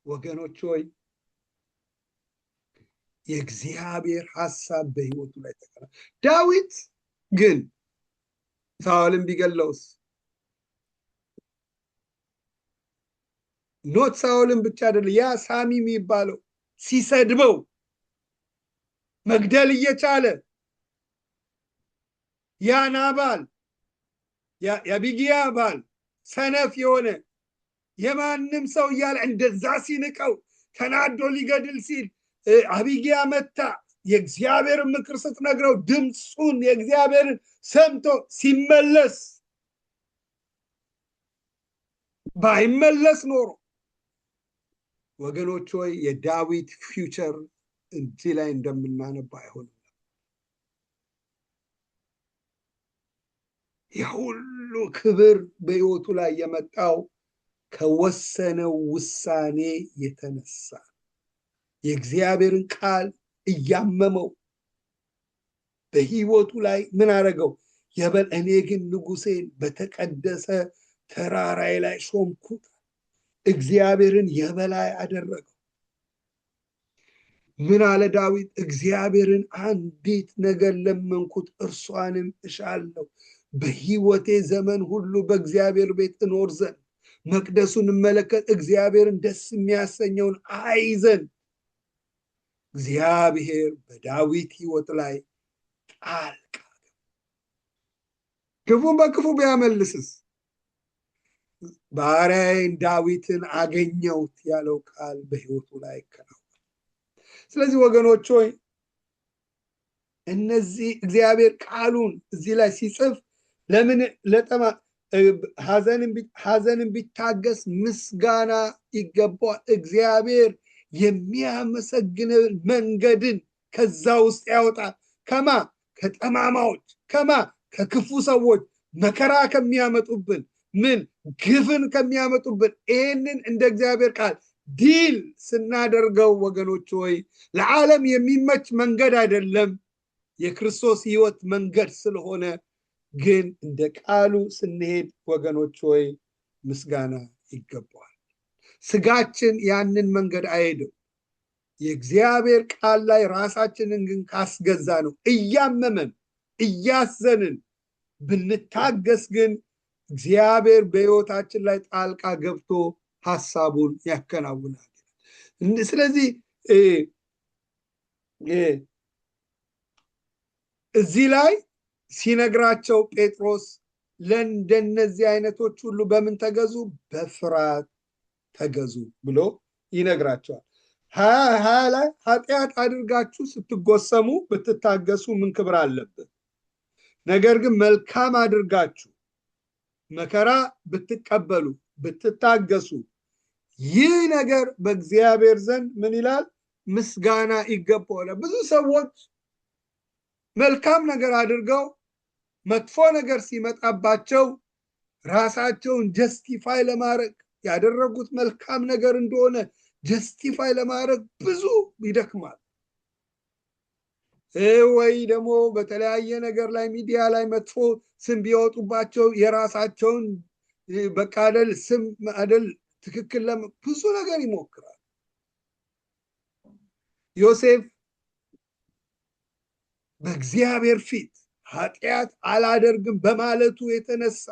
ወገኖች ሆይ የእግዚአብሔር ሐሳብ በሕይወቱ ላይ ተቀራ። ዳዊት ግን ሳኦልን ቢገለውስ? ኖት ሳኦልን ብቻ አይደለም፣ ያ ሳሚ የሚባለው ሲሰድበው መግደል እየቻለ ያ ናባል የአቢግያ ባል ሰነፍ የሆነ የማንም ሰው እያለ እንደዛ ሲንቀው ተናዶ ሊገድል ሲል አቢግያ መታ የእግዚአብሔርን ምክር ስትነግረው ድምፁን የእግዚአብሔርን ሰምቶ ሲመለስ ባይመለስ ኖሮ ወገኖች ሆይ የዳዊት ፊውቸር እዚህ ላይ እንደምናነባ አይሆንም። የሁሉ ክብር በሕይወቱ ላይ የመጣው ከወሰነው ውሳኔ የተነሳ የእግዚአብሔርን ቃል እያመመው በሕይወቱ ላይ ምን አደረገው? እኔ ግን ንጉሴን በተቀደሰ ተራራይ ላይ ሾምኩት። እግዚአብሔርን የበላይ አደረገው። ምን አለ ዳዊት? እግዚአብሔርን አንዲት ነገር ለመንኩት፣ እርሷንም እሻለሁ፣ በሕይወቴ ዘመን ሁሉ በእግዚአብሔር ቤት እኖር ዘንድ፣ መቅደሱን እመለከት፣ እግዚአብሔርን ደስ የሚያሰኘውን አይ ዘንድ። እግዚአብሔር በዳዊት ሕይወት ላይ ጣልቃ ክፉን በክፉ ቢያመልስስ? ባሪያዬን ዳዊትን አገኘሁት ያለው ቃል በሕይወቱ ላይ ይከናወናል። ስለዚህ ወገኖች ሆይ እነዚህ እግዚአብሔር ቃሉን እዚህ ላይ ሲጽፍ ለምን ሐዘንን ቢታገስ ምስጋና ይገባዋል። እግዚአብሔር የሚያመሰግን መንገድን ከዛ ውስጥ ያወጣል። ከማ ከጠማማዎች፣ ከማ ከክፉ ሰዎች፣ መከራ ከሚያመጡብን፣ ምን ግፍን ከሚያመጡብን። ይህንን እንደ እግዚአብሔር ቃል ዲል ስናደርገው ወገኖች ሆይ ለዓለም የሚመች መንገድ አይደለም፣ የክርስቶስ ሕይወት መንገድ ስለሆነ ግን እንደ ቃሉ ስንሄድ ወገኖች ሆይ ምስጋና ይገባዋል። ስጋችን ያንን መንገድ አይሄድም። የእግዚአብሔር ቃል ላይ ራሳችንን ግን ካስገዛ ነው እያመመን እያዘንን ብንታገስ ግን እግዚአብሔር በሕይወታችን ላይ ጣልቃ ገብቶ ሐሳቡን ያከናውናል። ስለዚህ እዚህ ላይ ሲነግራቸው ጴጥሮስ ለእንደነዚህ አይነቶች ሁሉ በምን ተገዙ? በፍርሃት ተገዙ ብሎ ይነግራቸዋል። ሀያ ላይ ኃጢአት አድርጋችሁ ስትጎሰሙ ብትታገሱ ምን ክብር አለበት? ነገር ግን መልካም አድርጋችሁ መከራ ብትቀበሉ ብትታገሱ ይህ ነገር በእግዚአብሔር ዘንድ ምን ይላል? ምስጋና ይገባዋል። ብዙ ሰዎች መልካም ነገር አድርገው መጥፎ ነገር ሲመጣባቸው ራሳቸውን ጀስቲፋይ ለማድረግ ያደረጉት መልካም ነገር እንደሆነ ጀስቲፋይ ለማድረግ ብዙ ይደክማል። ወይ ደግሞ በተለያየ ነገር ላይ ሚዲያ ላይ መጥፎ ስም ቢወጡባቸው የራሳቸውን በቃ አይደል ስም አይደል ትክክል ብዙ ነገር ይሞክራል። ዮሴፍ በእግዚአብሔር ፊት ኃጢአት አላደርግም በማለቱ የተነሳ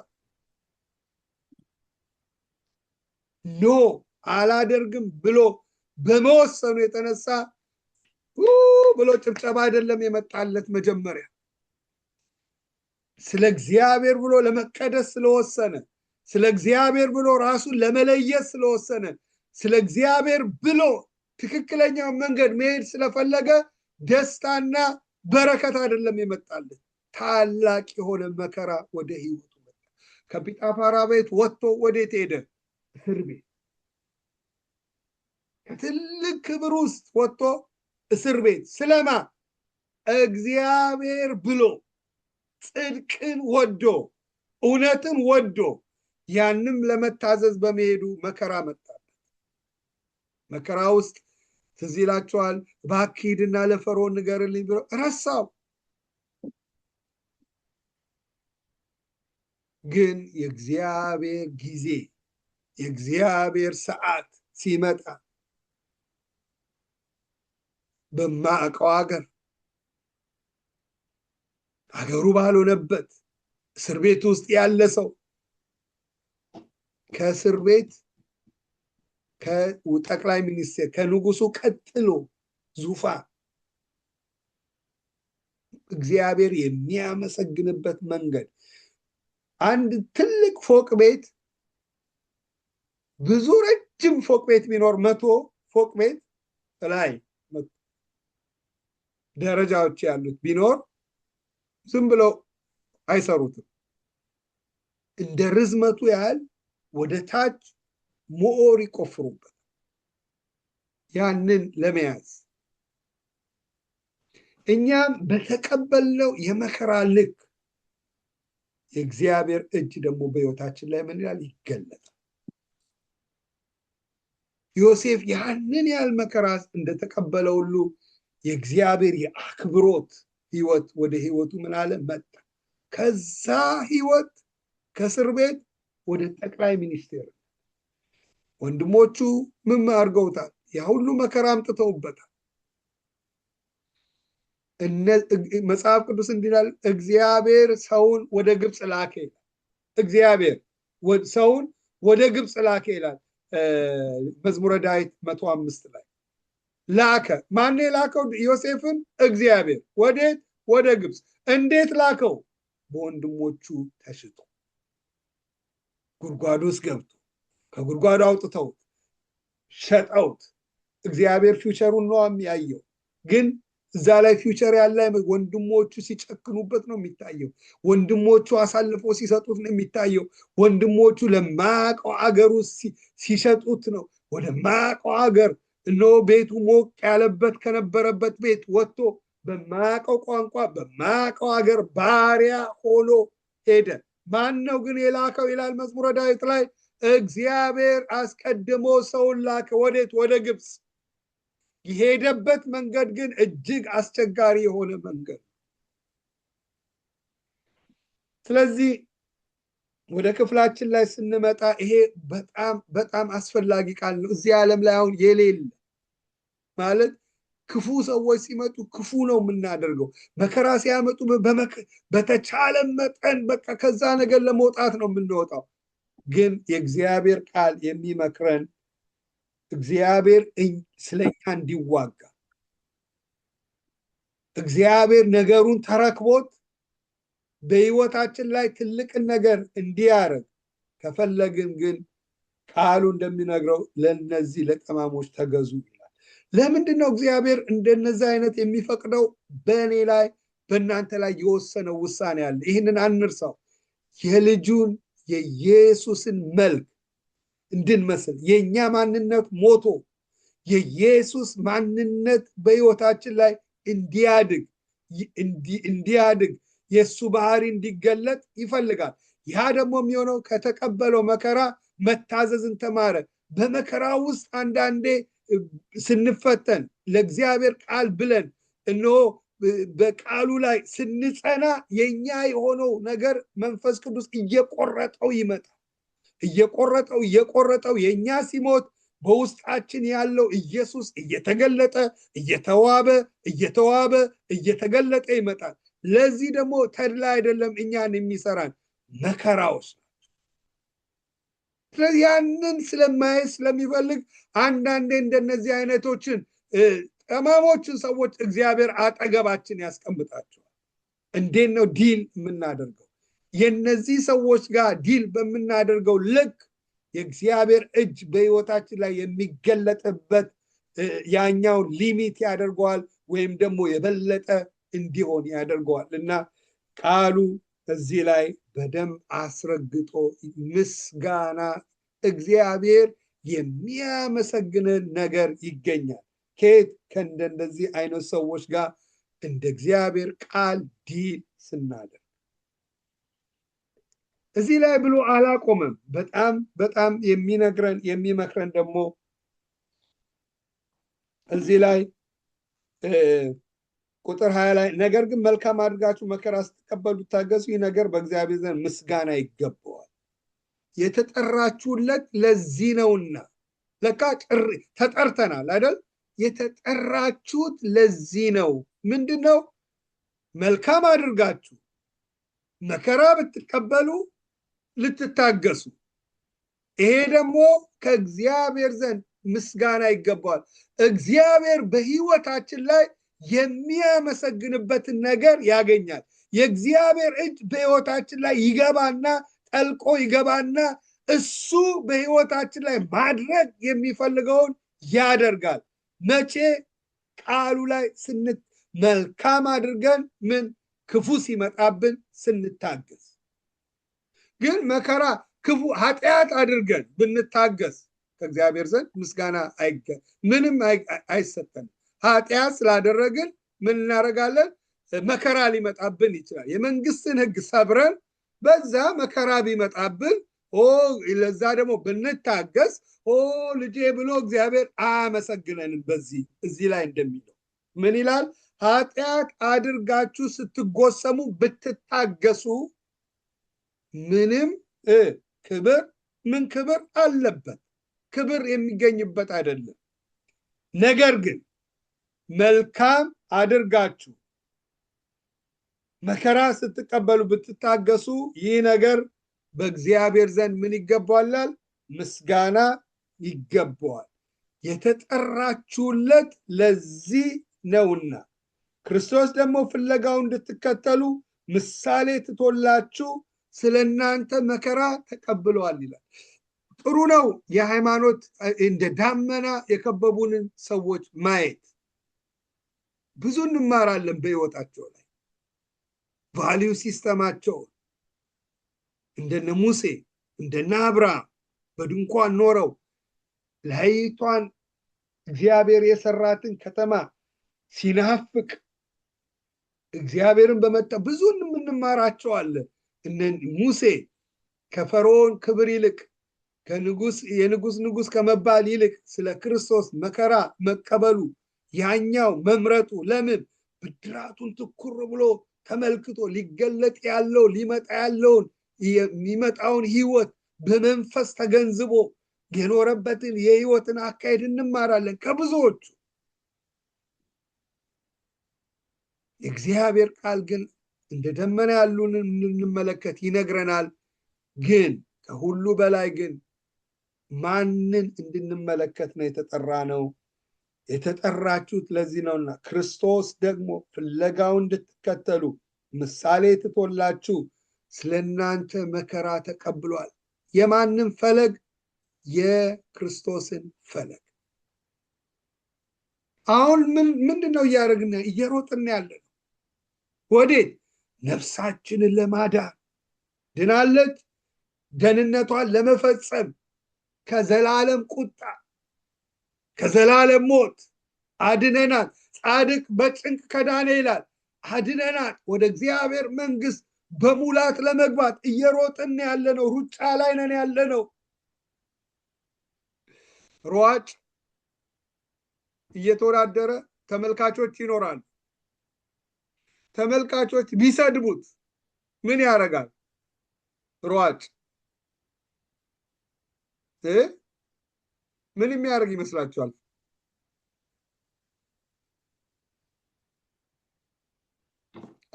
ኖ አላደርግም ብሎ በመወሰኑ የተነሳ ብሎ ጭብጨባ አይደለም የመጣለት። መጀመሪያ ስለ እግዚአብሔር ብሎ ለመቀደስ ስለወሰነ፣ ስለ እግዚአብሔር ብሎ ራሱን ለመለየት ስለወሰነ፣ ስለ እግዚአብሔር ብሎ ትክክለኛው መንገድ መሄድ ስለፈለገ ደስታና በረከት አይደለም የመጣለት፣ ታላቅ የሆነ መከራ ወደ ሕይወቱ መጣ። ከጲጣፋራ ቤት ወጥቶ ወዴት ሄደ? እስር ቤት። ከትልቅ ክብር ውስጥ ወጥቶ እስር ቤት። ስለማ? እግዚአብሔር ብሎ ጽድቅን ወዶ እውነትን ወዶ ያንም ለመታዘዝ በመሄዱ መከራ መጣበት። መከራ ውስጥ ትዝ ይላችኋል። እባክህ ሂድና ለፈርዖን ንገርልኝ ብሎ ረሳው። ግን የእግዚአብሔር ጊዜ የእግዚአብሔር ሰዓት ሲመጣ በማዕቀው ሀገሩ ባልሆነበት እስር ቤት ውስጥ ያለ ሰው ከእስር ቤት ከጠቅላይ ሚኒስቴር ከንጉሱ ቀጥሎ ዙፋን እግዚአብሔር የሚያመሰግንበት መንገድ። አንድ ትልቅ ፎቅ ቤት ብዙ ረጅም ፎቅ ቤት ቢኖር 100 ፎቅ ቤት ላይ ደረጃዎች ያሉት ቢኖር ዝም ብለው አይሰሩትም። እንደ ርዝመቱ ያህል ወደ ታች ሞር ይቆፍሩበት ያንን ለመያዝ። እኛም በተቀበልነው የመከራ ልክ የእግዚአብሔር እጅ ደግሞ በሕይወታችን ላይ ምን ይላል? ይገለጣል። ዮሴፍ ያንን ያህል መከራ እንደተቀበለ ሁሉ የእግዚአብሔር የአክብሮት ሕይወት ወደ ሕይወቱ ምን አለ? መጣ። ከዛ ሕይወት ከእስር ቤት ወደ ጠቅላይ ሚኒስቴር። ወንድሞቹ ምን አድርገውታል? ያ ሁሉ መከራ አምጥተውበታል። መጽሐፍ ቅዱስ እንዲህ ይላል፣ እግዚአብሔር ሰውን ወደ ግብፅ ላከ ይላል። እግዚአብሔር ሰውን ወደ ግብፅ ላከ ይላል መዝሙረ ዳዊት 105 ላይ ላከ። ማን የላከው? ዮሴፍን። እግዚአብሔር። ወዴት? ወደ ግብፅ። እንዴት ላከው? በወንድሞቹ ተሽጦ ጉድጓድ ውስጥ ገብቶ ከጉድጓዱ አውጥተውት ሸጠውት። እግዚአብሔር ፊውቸሩን ነው የሚያየው፣ ግን እዛ ላይ ፊውቸር ያለ ወንድሞቹ ሲጨክኑበት ነው የሚታየው። ወንድሞቹ አሳልፎ ሲሰጡት ነው የሚታየው። ወንድሞቹ ለማያውቀው አገር ውስጥ ሲሸጡት ነው። ወደ ማያውቀው አገር እነሆ ቤቱ ሞቅ ያለበት ከነበረበት ቤት ወጥቶ በማያውቀው ቋንቋ በማያውቀው አገር ባሪያ ሆኖ ሄደ። ማን ነው ግን የላከው ይላል መዝሙረ ዳዊት ላይ? እግዚአብሔር አስቀድሞ ሰውን ላከ። ወዴት? ወደ ግብፅ። የሄደበት መንገድ ግን እጅግ አስቸጋሪ የሆነ መንገድ። ስለዚህ ወደ ክፍላችን ላይ ስንመጣ ይሄ በጣም በጣም አስፈላጊ ቃል ነው። እዚህ ዓለም ላይ አሁን የሌለ ማለት ክፉ ሰዎች ሲመጡ ክፉ ነው የምናደርገው። መከራ ሲያመጡ በተቻለ መጠን በቃ ከዛ ነገር ለመውጣት ነው የምንወጣው። ግን የእግዚአብሔር ቃል የሚመክረን እግዚአብሔር ስለኛ እንዲዋጋ፣ እግዚአብሔር ነገሩን ተረክቦት በሕይወታችን ላይ ትልቅን ነገር እንዲያደርግ ከፈለግን ግን ቃሉ እንደሚነግረው ለነዚህ ለጠማሞች ተገዙ ይላል። ለምንድን ነው እግዚአብሔር እንደነዚህ አይነት የሚፈቅደው? በእኔ ላይ በእናንተ ላይ የወሰነው ውሳኔ አለ። ይህንን አንርሳው። የልጁን የኢየሱስን መልክ እንድንመስል የኛ ማንነት ሞቶ የኢየሱስ ማንነት በሕይወታችን ላይ እንዲያድግ የእሱ ባህሪ እንዲገለጥ ይፈልጋል። ያ ደግሞ የሚሆነው ከተቀበለው መከራ መታዘዝን ተማረ። በመከራ ውስጥ አንዳንዴ ስንፈተን ለእግዚአብሔር ቃል ብለን እነሆ በቃሉ ላይ ስንጸና የኛ የሆነው ነገር መንፈስ ቅዱስ እየቆረጠው ይመጣል። እየቆረጠው የኛ ሲሞት በውስጣችን ያለው ኢየሱስ እየተገለጠ ይመጣል። ለዚህ ደግሞ ተድላ አይደለም እኛን የሚሰራን መከራዎች ናቸው። ስለዚህ ያንን ስለማየት ስለሚፈልግ አንዳንዴ እንደነዚህ አይነቶችን ጠማሞችን ሰዎች እግዚአብሔር አጠገባችን ያስቀምጣቸዋል። እንዴት ነው ዲል የምናደርገው? የነዚህ ሰዎች ጋር ዲል በምናደርገው ልክ የእግዚአብሔር እጅ በሕይወታችን ላይ የሚገለጥበት ያኛው ሊሚት ያደርገዋል፣ ወይም ደግሞ የበለጠ እንዲሆን ያደርገዋል። እና ቃሉ እዚህ ላይ በደንብ አስረግጦ ምስጋና እግዚአብሔር የሚያመሰግንን ነገር ይገኛል። ከየት? ከእንደዚህ አይነት ሰዎች ጋር እንደ እግዚአብሔር ቃል ዲል ስናደርግ። እዚህ ላይ ብሎ አላቆመም። በጣም በጣም የሚመክረን ደግሞ እዚህ ላይ ቁጥር 20 ላይ ነገር ግን መልካም አድርጋችሁ መከራ ስትቀበሉ ታገሱ፣ ይህ ነገር በእግዚአብሔር ዘንድ ምስጋና ይገባዋል። የተጠራችሁለት ለዚህ ነውና። ለካ ተጠርተናል አይደል? የተጠራችሁት ለዚህ ነው። ምንድን ነው? መልካም አድርጋችሁ መከራ ብትቀበሉ ልትታገሱ፣ ይሄ ደግሞ ከእግዚአብሔር ዘንድ ምስጋና ይገባዋል። እግዚአብሔር በሕይወታችን ላይ የሚያመሰግንበትን ነገር ያገኛል። የእግዚአብሔር እጅ በሕይወታችን ላይ ይገባና ጠልቆ ይገባና እሱ በሕይወታችን ላይ ማድረግ የሚፈልገውን ያደርጋል። መቼ? ቃሉ ላይ መልካም አድርገን ምን ክፉ ሲመጣብን ስንታገስ። ግን መከራ፣ ክፉ፣ ኃጢአት አድርገን ብንታገስ ከእግዚአብሔር ዘንድ ምስጋና ምንም አይሰጠንም። ኃጢአት ስላደረግን ምን እናደርጋለን? መከራ ሊመጣብን ይችላል። የመንግስትን ሕግ ሰብረን በዛ መከራ ቢመጣብን ለዛ ደግሞ ብንታገስ ልጄ ብሎ እግዚአብሔር አያመሰግነንም። እዚህ ላይ እንደሚለው ምን ይላል? ኃጢአት አድርጋችሁ ስትጎሰሙ ብትታገሱ ምንም ክብር አለበት? ክብር የሚገኝበት አይደለም። ነገር ግን መልካም አድርጋችሁ መከራ ስትቀበሉ ብትታገሱ ይህ ነገር በእግዚአብሔር ዘንድ ምን ይገባዋል? ምስጋና ይገባዋል። የተጠራችሁለት ለዚህ ነውና ክርስቶስ ደግሞ ፍለጋው እንድትከተሉ ምሳሌ ትቶላችሁ ስለ እናንተ መከራ ተቀብለዋል ይላል። ጥሩ ነው የሃይማኖት እንደ ዳመና የከበቡንን ሰዎች ማየት። ብዙ እንማራለን በሕይወታቸው ላይ ቫልዩ ሲስተማቸውን እንደነ ሙሴ እንደነ አብርሃም በድንኳን ኖረው ላይቷን እግዚአብሔር የሰራትን ከተማ ሲናፍቅ እግዚአብሔርን በመጣ ብዙ እንማራቸዋለን። እነ ሙሴ ከፈርዖን ክብር ይልቅ የንጉስ ንጉስ ከመባል ይልቅ ስለ ክርስቶስ መከራ መቀበሉ ያኛው መምረጡ ለምን? ብድራቱን ትኩር ብሎ ተመልክቶ ሊገለጥ ያለው ሊመጣ ያለውን የሚመጣውን ህይወት በመንፈስ ተገንዝቦ የኖረበትን የህይወትን አካሄድ እንማራለን ከብዙዎቹ። የእግዚአብሔር ቃል ግን እንደ ደመና ያሉን እንመለከት ይነግረናል። ግን ከሁሉ በላይ ግን ማንን እንድንመለከት ነው የተጠራ ነው? የተጠራችሁት ለዚህ ነውና ክርስቶስ ደግሞ ፍለጋው እንድትከተሉ ምሳሌ ትቶላችሁ ስለ እናንተ መከራ ተቀብሏል። የማንም ፈለግ? የክርስቶስን ፈለግ። አሁን ምንድነው እያደረግን? እየሮጥን ያለ ነው። ወዴት? ነፍሳችንን ለማዳን ድናለች። ደህንነቷን ለመፈጸም ከዘላለም ቁጣ ከዘላለም ሞት አድነናል። ጻድቅ በጭንቅ ከዳነ ይላል አድነናል። ወደ እግዚአብሔር መንግስት በሙላት ለመግባት እየሮጥን ያለ ነው። ሩጫ ላይ ነን ያለ ነው። ሯጭ እየተወዳደረ ተመልካቾች ይኖራሉ። ተመልካቾች ቢሰድቡት ምን ያደርጋል? ሯጭ ምን የሚያደርግ ይመስላችኋል?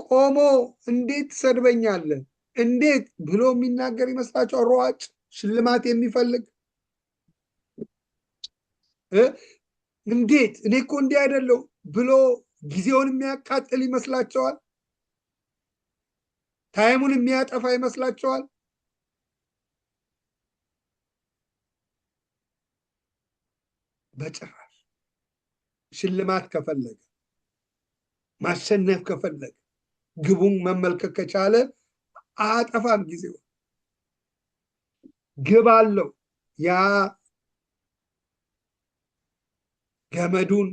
ቆሞ እንዴት ትሰድበኛለህ እንዴት ብሎ የሚናገር ይመስላችኋል? ሯጭ ሽልማት የሚፈልግ እንዴት እኔ እኮ እንዲህ አይደለው ብሎ ጊዜውን የሚያቃጥል ይመስላችኋል? ታይሙን የሚያጠፋ ይመስላችኋል? በጭራሽ። ሽልማት ከፈለገ ማሸነፍ ከፈለገ ግቡን መመልከት ከቻለ አጠፋም ጊዜው ግብ አለው። ያ ገመዱን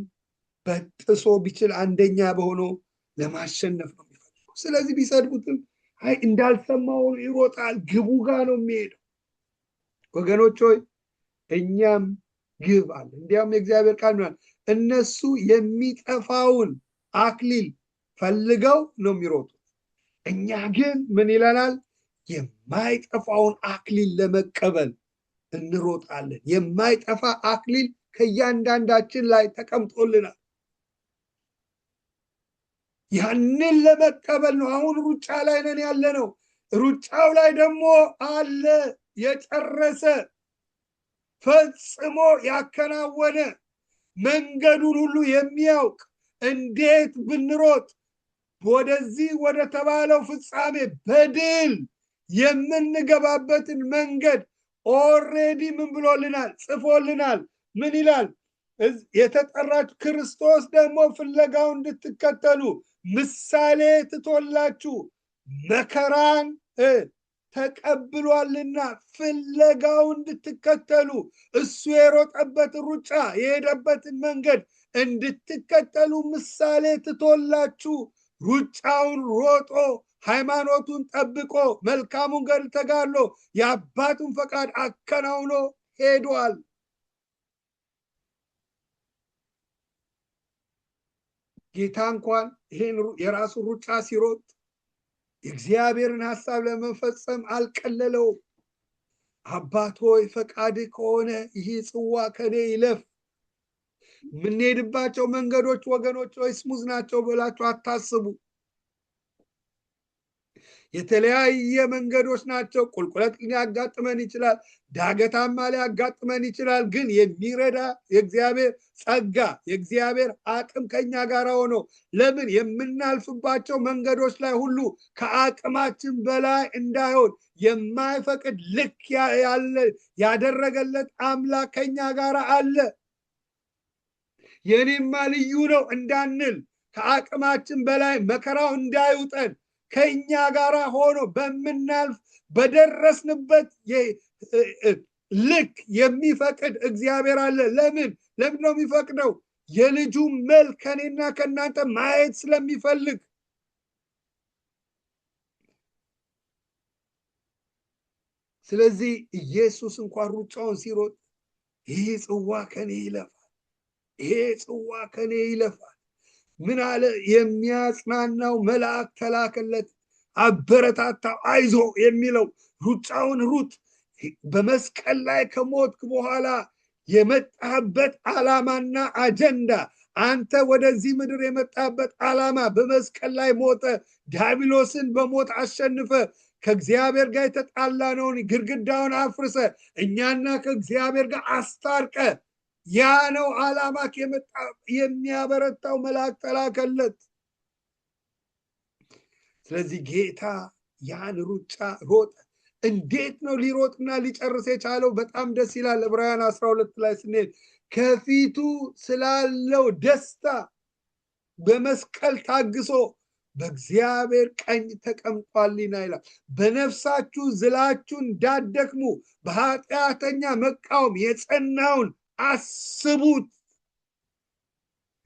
በጥሶ ቢችል አንደኛ በሆኖ ለማሸነፍ ነው የሚፈልገው። ስለዚህ ቢሰድቡትም አይ እንዳልሰማው ይሮጣል፣ ግቡ ጋር ነው የሚሄደው። ወገኖች ሆይ እኛም ግብ አለ። እንዲያውም የእግዚአብሔር ቃል ነው እነሱ የሚጠፋውን አክሊል ፈልገው ነው የሚሮጡት። እኛ ግን ምን ይለናል? የማይጠፋውን አክሊል ለመቀበል እንሮጣለን። የማይጠፋ አክሊል ከእያንዳንዳችን ላይ ተቀምጦልናል። ያንን ለመቀበል ነው አሁን ሩጫ ላይ ነን ያለ ነው። ሩጫው ላይ ደግሞ አለ የጨረሰ ፈጽሞ ያከናወነ መንገዱን ሁሉ የሚያውቅ እንዴት ብንሮጥ ወደዚህ ወደ ተባለው ፍጻሜ በድል የምንገባበትን መንገድ ኦሬዲ ምን ብሎልናል? ጽፎልናል። ምን ይላል? የተጠራችሁ ክርስቶስ ደግሞ ፍለጋው እንድትከተሉ ምሳሌ ትቶላችሁ መከራን ተቀብሏልና ፍለጋው እንድትከተሉ እሱ የሮጠበትን ሩጫ የሄደበትን መንገድ እንድትከተሉ ምሳሌ ትቶላችሁ ሩጫውን ሮጦ ሃይማኖቱን ጠብቆ መልካሙን ገድል ተጋድሎ የአባቱን ፈቃድ አከናውኖ ሄዷል። ጌታ እንኳን ይሄን የራሱን ሩጫ ሲሮጥ የእግዚአብሔርን ሐሳብ ለመፈጸም አልቀለለውም። አባት ሆይ ፈቃድህ ከሆነ ይህ ጽዋ ከኔ ይለፍ። የምንሄድባቸው መንገዶች ወገኖች ሆይ ስሙዝ ናቸው ብላችሁ አታስቡ። የተለያየ መንገዶች ናቸው። ቁልቁለት ሊያጋጥመን ይችላል፣ ዳገታማ ሊያጋጥመን ይችላል። ግን የሚረዳ የእግዚአብሔር ጸጋ የእግዚአብሔር አቅም ከኛ ጋር ሆኖ ለምን የምናልፍባቸው መንገዶች ላይ ሁሉ ከአቅማችን በላይ እንዳይሆን የማይፈቅድ ልክ ያደረገለት አምላክ ከኛ ጋር አለ። የኔማ ልዩ ነው እንዳንል ከአቅማችን በላይ መከራው እንዳይውጠን ከኛ ጋር ሆኖ በምናልፍ በደረስንበት ልክ የሚፈቅድ እግዚአብሔር አለ። ለምን ነው የሚፈቅደው? የልጁ መልክ ከኔና ከናንተ ማየት ስለሚፈልግ። ስለዚህ ኢየሱስ እንኳን ሩጫውን ሲሮጥ ይሄ ጽዋ ከኔ ይለፋል፣ ይሄ ጽዋ ከኔ ይለፋል። ምን አለ? የሚያጽናናው መልአክ ተላከለት፣ አበረታታው፣ አይዞ የሚለው ሩጫውን ሩጥ። በመስቀል ላይ ከሞትክ በኋላ የመጣበት ዓላማና አጀንዳ አንተ ወደዚህ ምድር የመጣበት ዓላማ በመስቀል ላይ ሞተ፣ ዲያብሎስን በሞት አሸንፈ፣ ከእግዚአብሔር ጋር የተጣላነውን ግድግዳውን አፍርሰ እኛና ከእግዚአብሔር ጋር አስታርቀ። ያ ነው ዓላማ። የሚያበረታው መልአክ ተላከለት። ስለዚህ ጌታ ያን ሩጫ ሮጠ። እንዴት ነው ሊሮጥና ሊጨርስ የቻለው? በጣም ደስ ይላል። ዕብራውያን 12 ላይ ስንሄድ ከፊቱ ስላለው ደስታ በመስቀል ታግሶ በእግዚአብሔር ቀኝ ተቀምጧልና ይላል። በነፍሳችሁ ዝላችሁ እንዳትደክሙ በኃጢአተኛ መቃወም የጸናውን አስቡት።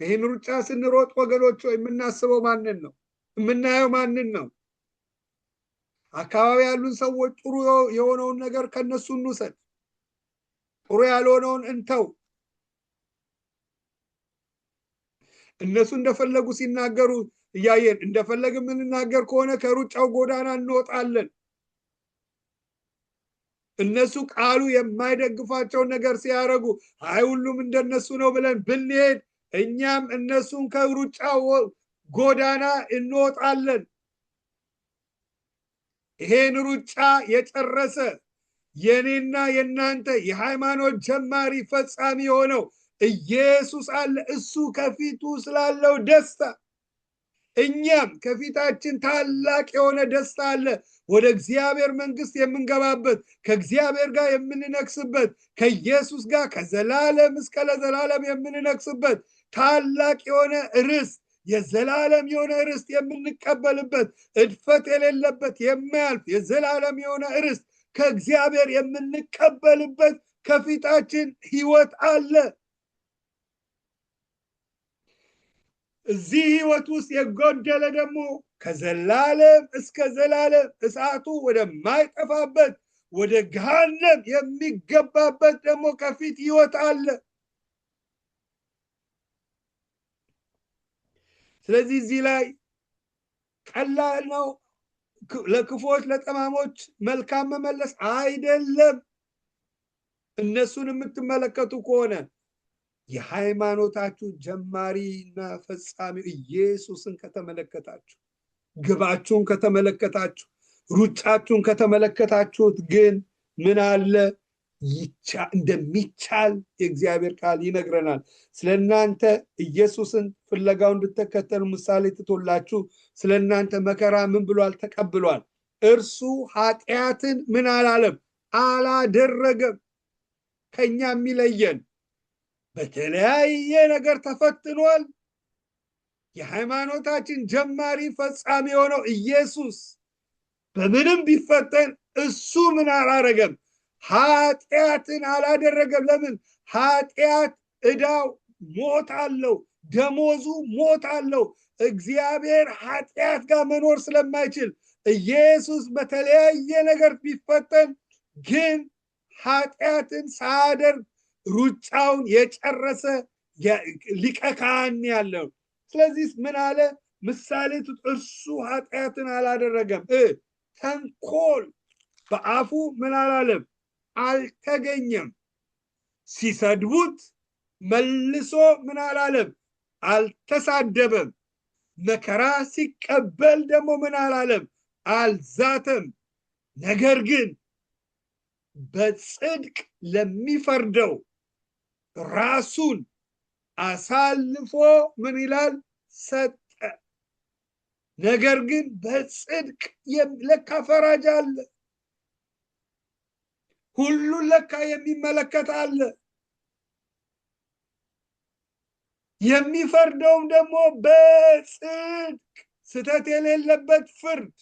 ይህን ሩጫ ስንሮጥ ወገኖች የምናስበው ማንን ነው? የምናየው ማንን ነው? አካባቢ ያሉን ሰዎች ጥሩ የሆነውን ነገር ከነሱ እንውሰድ፣ ጥሩ ያልሆነውን እንተው። እነሱ እንደፈለጉ ሲናገሩ እያየን እንደፈለግ የምንናገር ከሆነ ከሩጫው ጎዳና እንወጣለን። እነሱ ቃሉ የማይደግፋቸውን ነገር ሲያደርጉ አይ ሁሉም እንደነሱ ነው ብለን ብንሄድ እኛም እነሱን ከሩጫው ጎዳና እንወጣለን። ይሄን ሩጫ የጨረሰ የኔና የናንተ የሃይማኖት ጀማሪ ፈጻሚ የሆነው ኢየሱስ አለ። እሱ ከፊቱ ስላለው ደስታ እኛም ከፊታችን ታላቅ የሆነ ደስታ አለ። ወደ እግዚአብሔር መንግስት የምንገባበት፣ ከእግዚአብሔር ጋር የምንነግስበት፣ ከኢየሱስ ጋር ከዘላለም እስከ ለዘላለም የምንነግስበት ታላቅ የሆነ ርስት፣ የዘላለም የሆነ ርስት የምንቀበልበት፣ እድፈት የሌለበት የማያልፍ የዘላለም የሆነ ርስት ከእግዚአብሔር የምንቀበልበት ከፊታችን ህይወት አለ። እዚህ ህይወት ውስጥ የጎደለ ደግሞ ከዘላለም እስከ ዘላለም እሳቱ ወደማይጠፋበት ወደ ገሃነም የሚገባበት ደግሞ ከፊት ህይወት አለ። ስለዚህ እዚህ ላይ ቀላል ነው ለክፎች ለጠማሞች መልካም መመለስ አይደለም። እነሱን የምትመለከቱ ከሆነ የሃይማኖታችሁ ጀማሪና ፈጻሚ ኢየሱስን ከተመለከታችሁ፣ ግባችሁን ከተመለከታችሁ፣ ሩጫችሁን ከተመለከታችሁት ግን ምን አለ? እንደሚቻል የእግዚአብሔር ቃል ይነግረናል። ስለእናንተ ኢየሱስን ፍለጋው እንድትከተሉ ምሳሌ ትቶላችሁ ስለእናንተ መከራ ምን ብሏል? ተቀብሏል። እርሱ ኃጢአትን ምን አላለም? አላደረገም። ከኛ የሚለየን በተለያየ ነገር ተፈትኗል። የሃይማኖታችን ጀማሪ ፈጻሚ የሆነው ኢየሱስ በምንም ቢፈተን እሱ ምን አላደረገም? ኃጢአትን አላደረገም። ለምን? ኃጢአት ዕዳው ሞት አለው፣ ደሞዙ ሞት አለው። እግዚአብሔር ኃጢአት ጋር መኖር ስለማይችል ኢየሱስ በተለያየ ነገር ቢፈተን ግን ኃጢአትን ሳያደርግ ሩጫውን የጨረሰ ሊቀ ካህን ያለው። ስለዚህ ምን አለ? ምሳሌ እርሱ ኃጢአትን አላደረገም። ተንኮል በአፉ ምን አላለም? አልተገኘም። ሲሰድቡት መልሶ ምን አላለም? አልተሳደበም። መከራ ሲቀበል ደግሞ ምን አላለም? አልዛተም። ነገር ግን በጽድቅ ለሚፈርደው ራሱን አሳልፎ ምን ይላል? ሰጠ። ነገር ግን በጽድቅ ለካ ፈራጅ አለ። ሁሉን ለካ የሚመለከት አለ። የሚፈርደውም ደግሞ በጽድቅ ስህተት የሌለበት ፍርድ።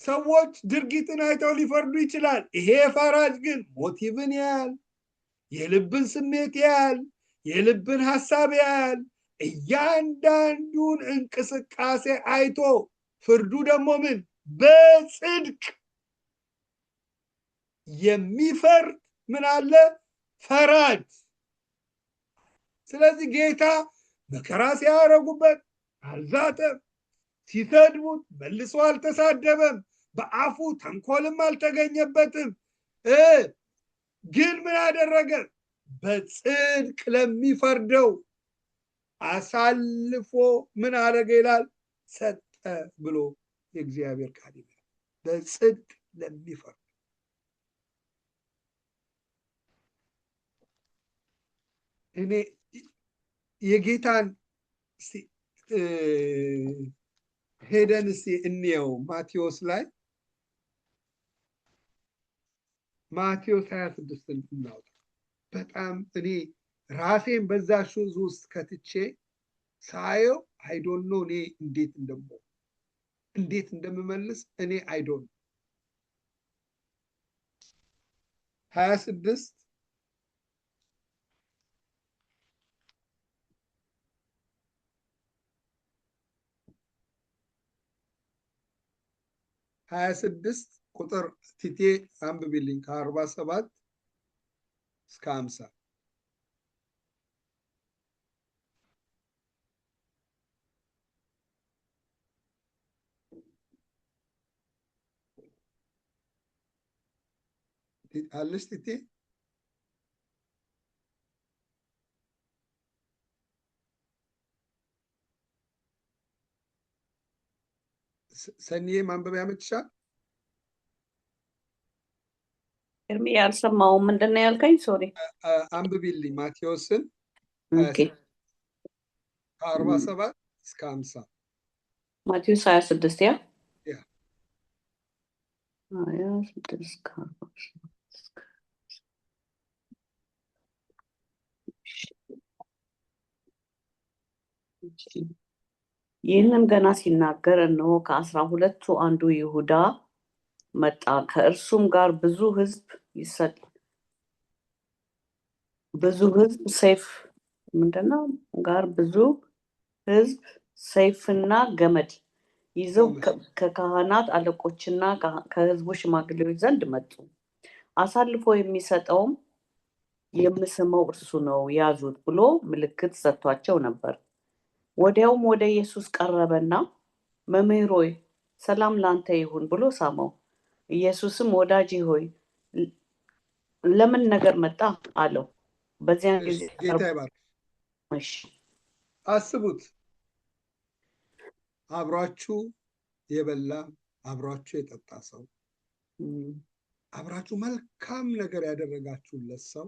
ሰዎች ድርጊትን አይተው ሊፈርዱ ይችላል። ይሄ ፈራጅ ግን ሞቲቭን ያያል፣ የልብን ስሜት ያያል፣ የልብን ሐሳብ ያያል። እያንዳንዱን እንቅስቃሴ አይቶ ፍርዱ ደግሞ ምን? በጽድቅ የሚፈርድ ምን አለ? ፈራጅ። ስለዚህ ጌታ መከራ ሲያደርጉበት አልዛተም፣ ሲሰድቡት መልሶ አልተሳደበም፣ በአፉ ተንኮልም አልተገኘበትም። ግን ምን አደረገ? በጽድቅ ለሚፈርደው አሳልፎ ምን አደረገ ይላል? ሰጠ ብሎ የእግዚአብሔር ቃል ይላል። በጽድቅ ለሚፈርድ እኔ የጌታን ሄደን እስቲ እንየው። ማቴዎስ ላይ ማቴዎስ 26 እናውጣ። በጣም እኔ ራሴን በዛ ሹዝ ውስጥ ከትቼ ሳየው አይዶን ነው እኔ እንዴት እንደምመልስ እኔ አይዶን 26 ቁጥር ቲቴ አንብቢልኝ ከ47 እስከ 50 አለሽ ቲቴ? ሰኒዬ ማንበብ ያመችሻል? እርሚ ያልሰማው ምንድን ነው ያልከኝ? ሶሪ አንብቢልኝ ማቴዎስን ኦኬ 47 እስከ 50 ማቴዎስ 26 ያ 26 ይህንም ገና ሲናገር እነሆ ከ12ቱ አንዱ ይሁዳ መጣ። ከእርሱም ጋር ብዙ ሕዝብ ሰይፍና ገመድ ይዘው ከካህናት አለቆችና ከሕዝቡ ሽማግሌዎች ዘንድ መጡ። አሳልፎ የሚሰጠውም የምስመው እርሱ ነው፣ ያዙት ብሎ ምልክት ሰጥቷቸው ነበር። ወዲያውም ወደ ኢየሱስ ቀረበና መምህር ሆይ ሰላም ላንተ ይሁን ብሎ ሳመው። ኢየሱስም ወዳጄ ሆይ ለምን ነገር መጣ አለው። በዚያን ጊዜ ጌታ ይባርክ። አስቡት፣ አብሯችሁ የበላ አብሯችሁ የጠጣ ሰው አብራችሁ መልካም ነገር ያደረጋችሁለት ሰው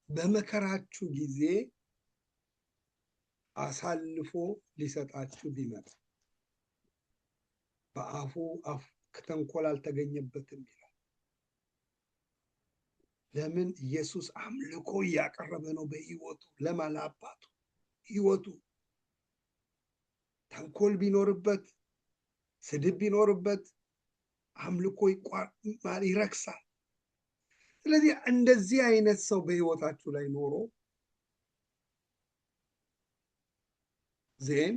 በመከራችሁ ጊዜ አሳልፎ ሊሰጣችሁ ቢመጣ በአፉ ተንኮል አልተገኘበትም ይላል። ለምን? ኢየሱስ አምልኮ እያቀረበ ነው በሕይወቱ። ለማን? ለአባቱ። ሕይወቱ ተንኮል ቢኖርበት፣ ስድብ ቢኖርበት አምልኮ ይረክሳል። ስለዚህ እንደዚህ አይነት ሰው በሕይወታችሁ ላይ ኖሮ ዜን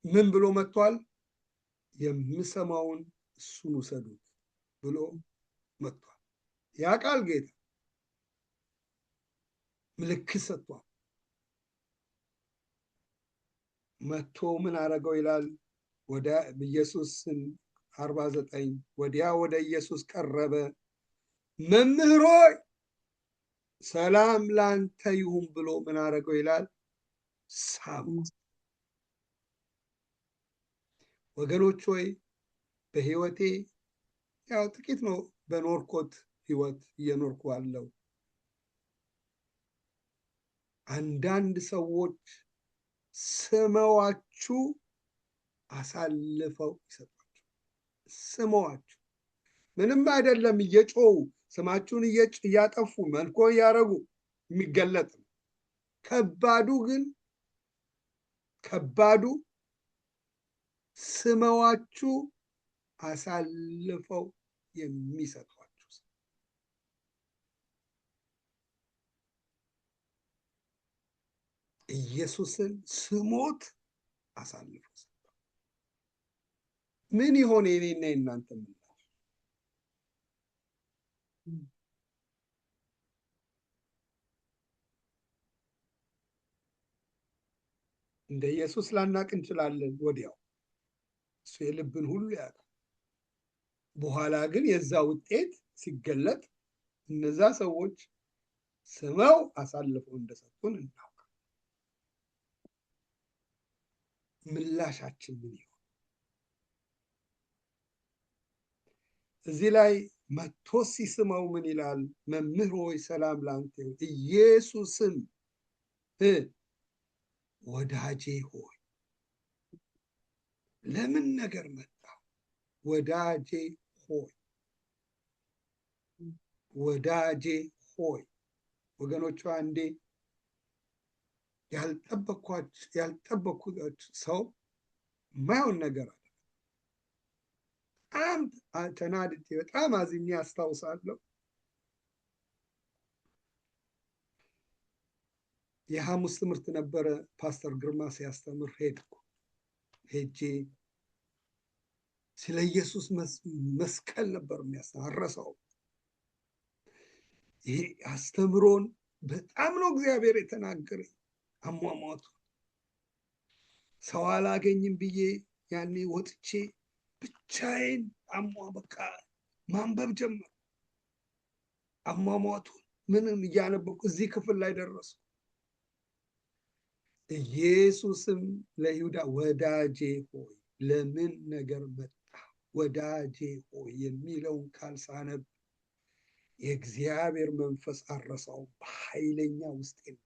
ምን ብሎ መጥቷል? የምሰማውን እሱን ውሰዱት ብሎ መጥቷል። ያ ቃል ጌታ ምልክት ሰጥቷል። መጥቶ ምን አደረገው ይላል? ወደ ኢየሱስን 49 ወዲያ ወደ ኢየሱስ ቀረበ፣ መምህር ሆይ ሰላም ላንተ ይሁን ብሎ ምን አደረገው ይላል? ሳመው። ወገኖች ሆይ በሕይወቴ ያው ጥቂት ነው በኖርኮት ሕይወት እየኖርኩ አለው። አንዳንድ ሰዎች ስመዋችሁ አሳልፈው ይሰጧችሁ። ስመዋችሁ ምንም አይደለም፣ እየጮሁ ስማችሁን እያጠፉ መልኮ እያደረጉ የሚገለጥ ነው። ከባዱ ስመዋችሁ አሳልፈው የሚሰጧችሁ። ኢየሱስን ስሞት አሳልፈው ሰጠው። ምን ይሆን የኔና የእናንተ ምላሽ? እንደ ኢየሱስ ላናቅ እንችላለን። ወዲያው እሱ የልብን ሁሉ ያውቃል። በኋላ ግን የዛ ውጤት ሲገለጥ እነዛ ሰዎች ስመው አሳልፈው እንደሰጡን እናውቃለን። ምላሻችን ምን ይሆን? እዚህ ላይ መጥቶ ሲስመው ምን ይላል? መምህር ሆይ ሰላም ላንተ ይሁን። ኢየሱስም ወዳጄ ሆይ ለምን ነገር መጣ? ወዳጄ ሆይ ወዳጄ ሆይ። ወገኖቿ አንዴ ያልጠበኩት ሰው ማየውን ነገር አለ። በጣም ተናድጄ በጣም አዝኜ አስታውሳለሁ። የሐሙስ ትምህርት ነበረ። ፓስተር ግርማ ሲያስተምር ሄጄ ስለ ኢየሱስ መስቀል ነበር የሚያስተምረው። ይሄ አስተምሮን በጣም ነው እግዚአብሔር የተናገረኝ። አሟሟቱ ሰው አላገኝም ብዬ ያኔ ወጥቼ ብቻዬን በቃ ማንበብ ጀመር። አሟሟቱ ምንም እያነበብኩ እዚህ ክፍል ላይ ደረሱ። ኢየሱስም ለይሁዳ ወዳጄ ሆይ ለምን ነገር መጣ? ወዳጄ ሆይ የሚለውን ቃል ሳነብ የእግዚአብሔር መንፈስ አረሳው በኃይለኛ ውስጤ ነው።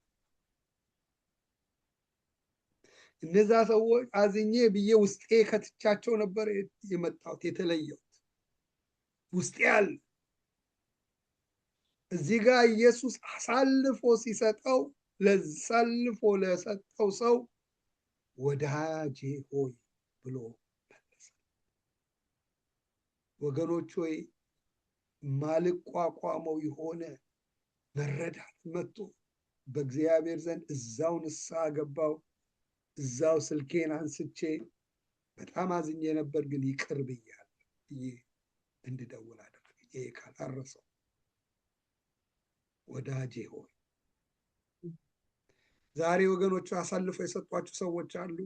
እነዛ ሰዎች አዝኜ ብዬ ውስጤ ከትቻቸው ነበር የመጣሁት የተለየሁት ውስጤ አለ። እዚህ ጋር ኢየሱስ አሳልፎ ሲሰጠው ለሰልፎ ለሰጠው ሰው ወዳጄ ሆይ ብሎ መለሰ። ወገኖች ሆይ ማልቋቋመው የሆነ መረዳት መጥቶ በእግዚአብሔር ዘንድ እዛው ንስሐ ገባው። እዛው ስልኬን አንስቼ በጣም አዝኜ ነበር፣ ግን ይቅር ብያለሁ ብዬ እንድደውል አደረገ። ይሄ ቃል አረሰው። ወዳጄ ሆይ ዛሬ ወገኖቹ አሳልፈው የሰጧችሁ ሰዎች አሉ።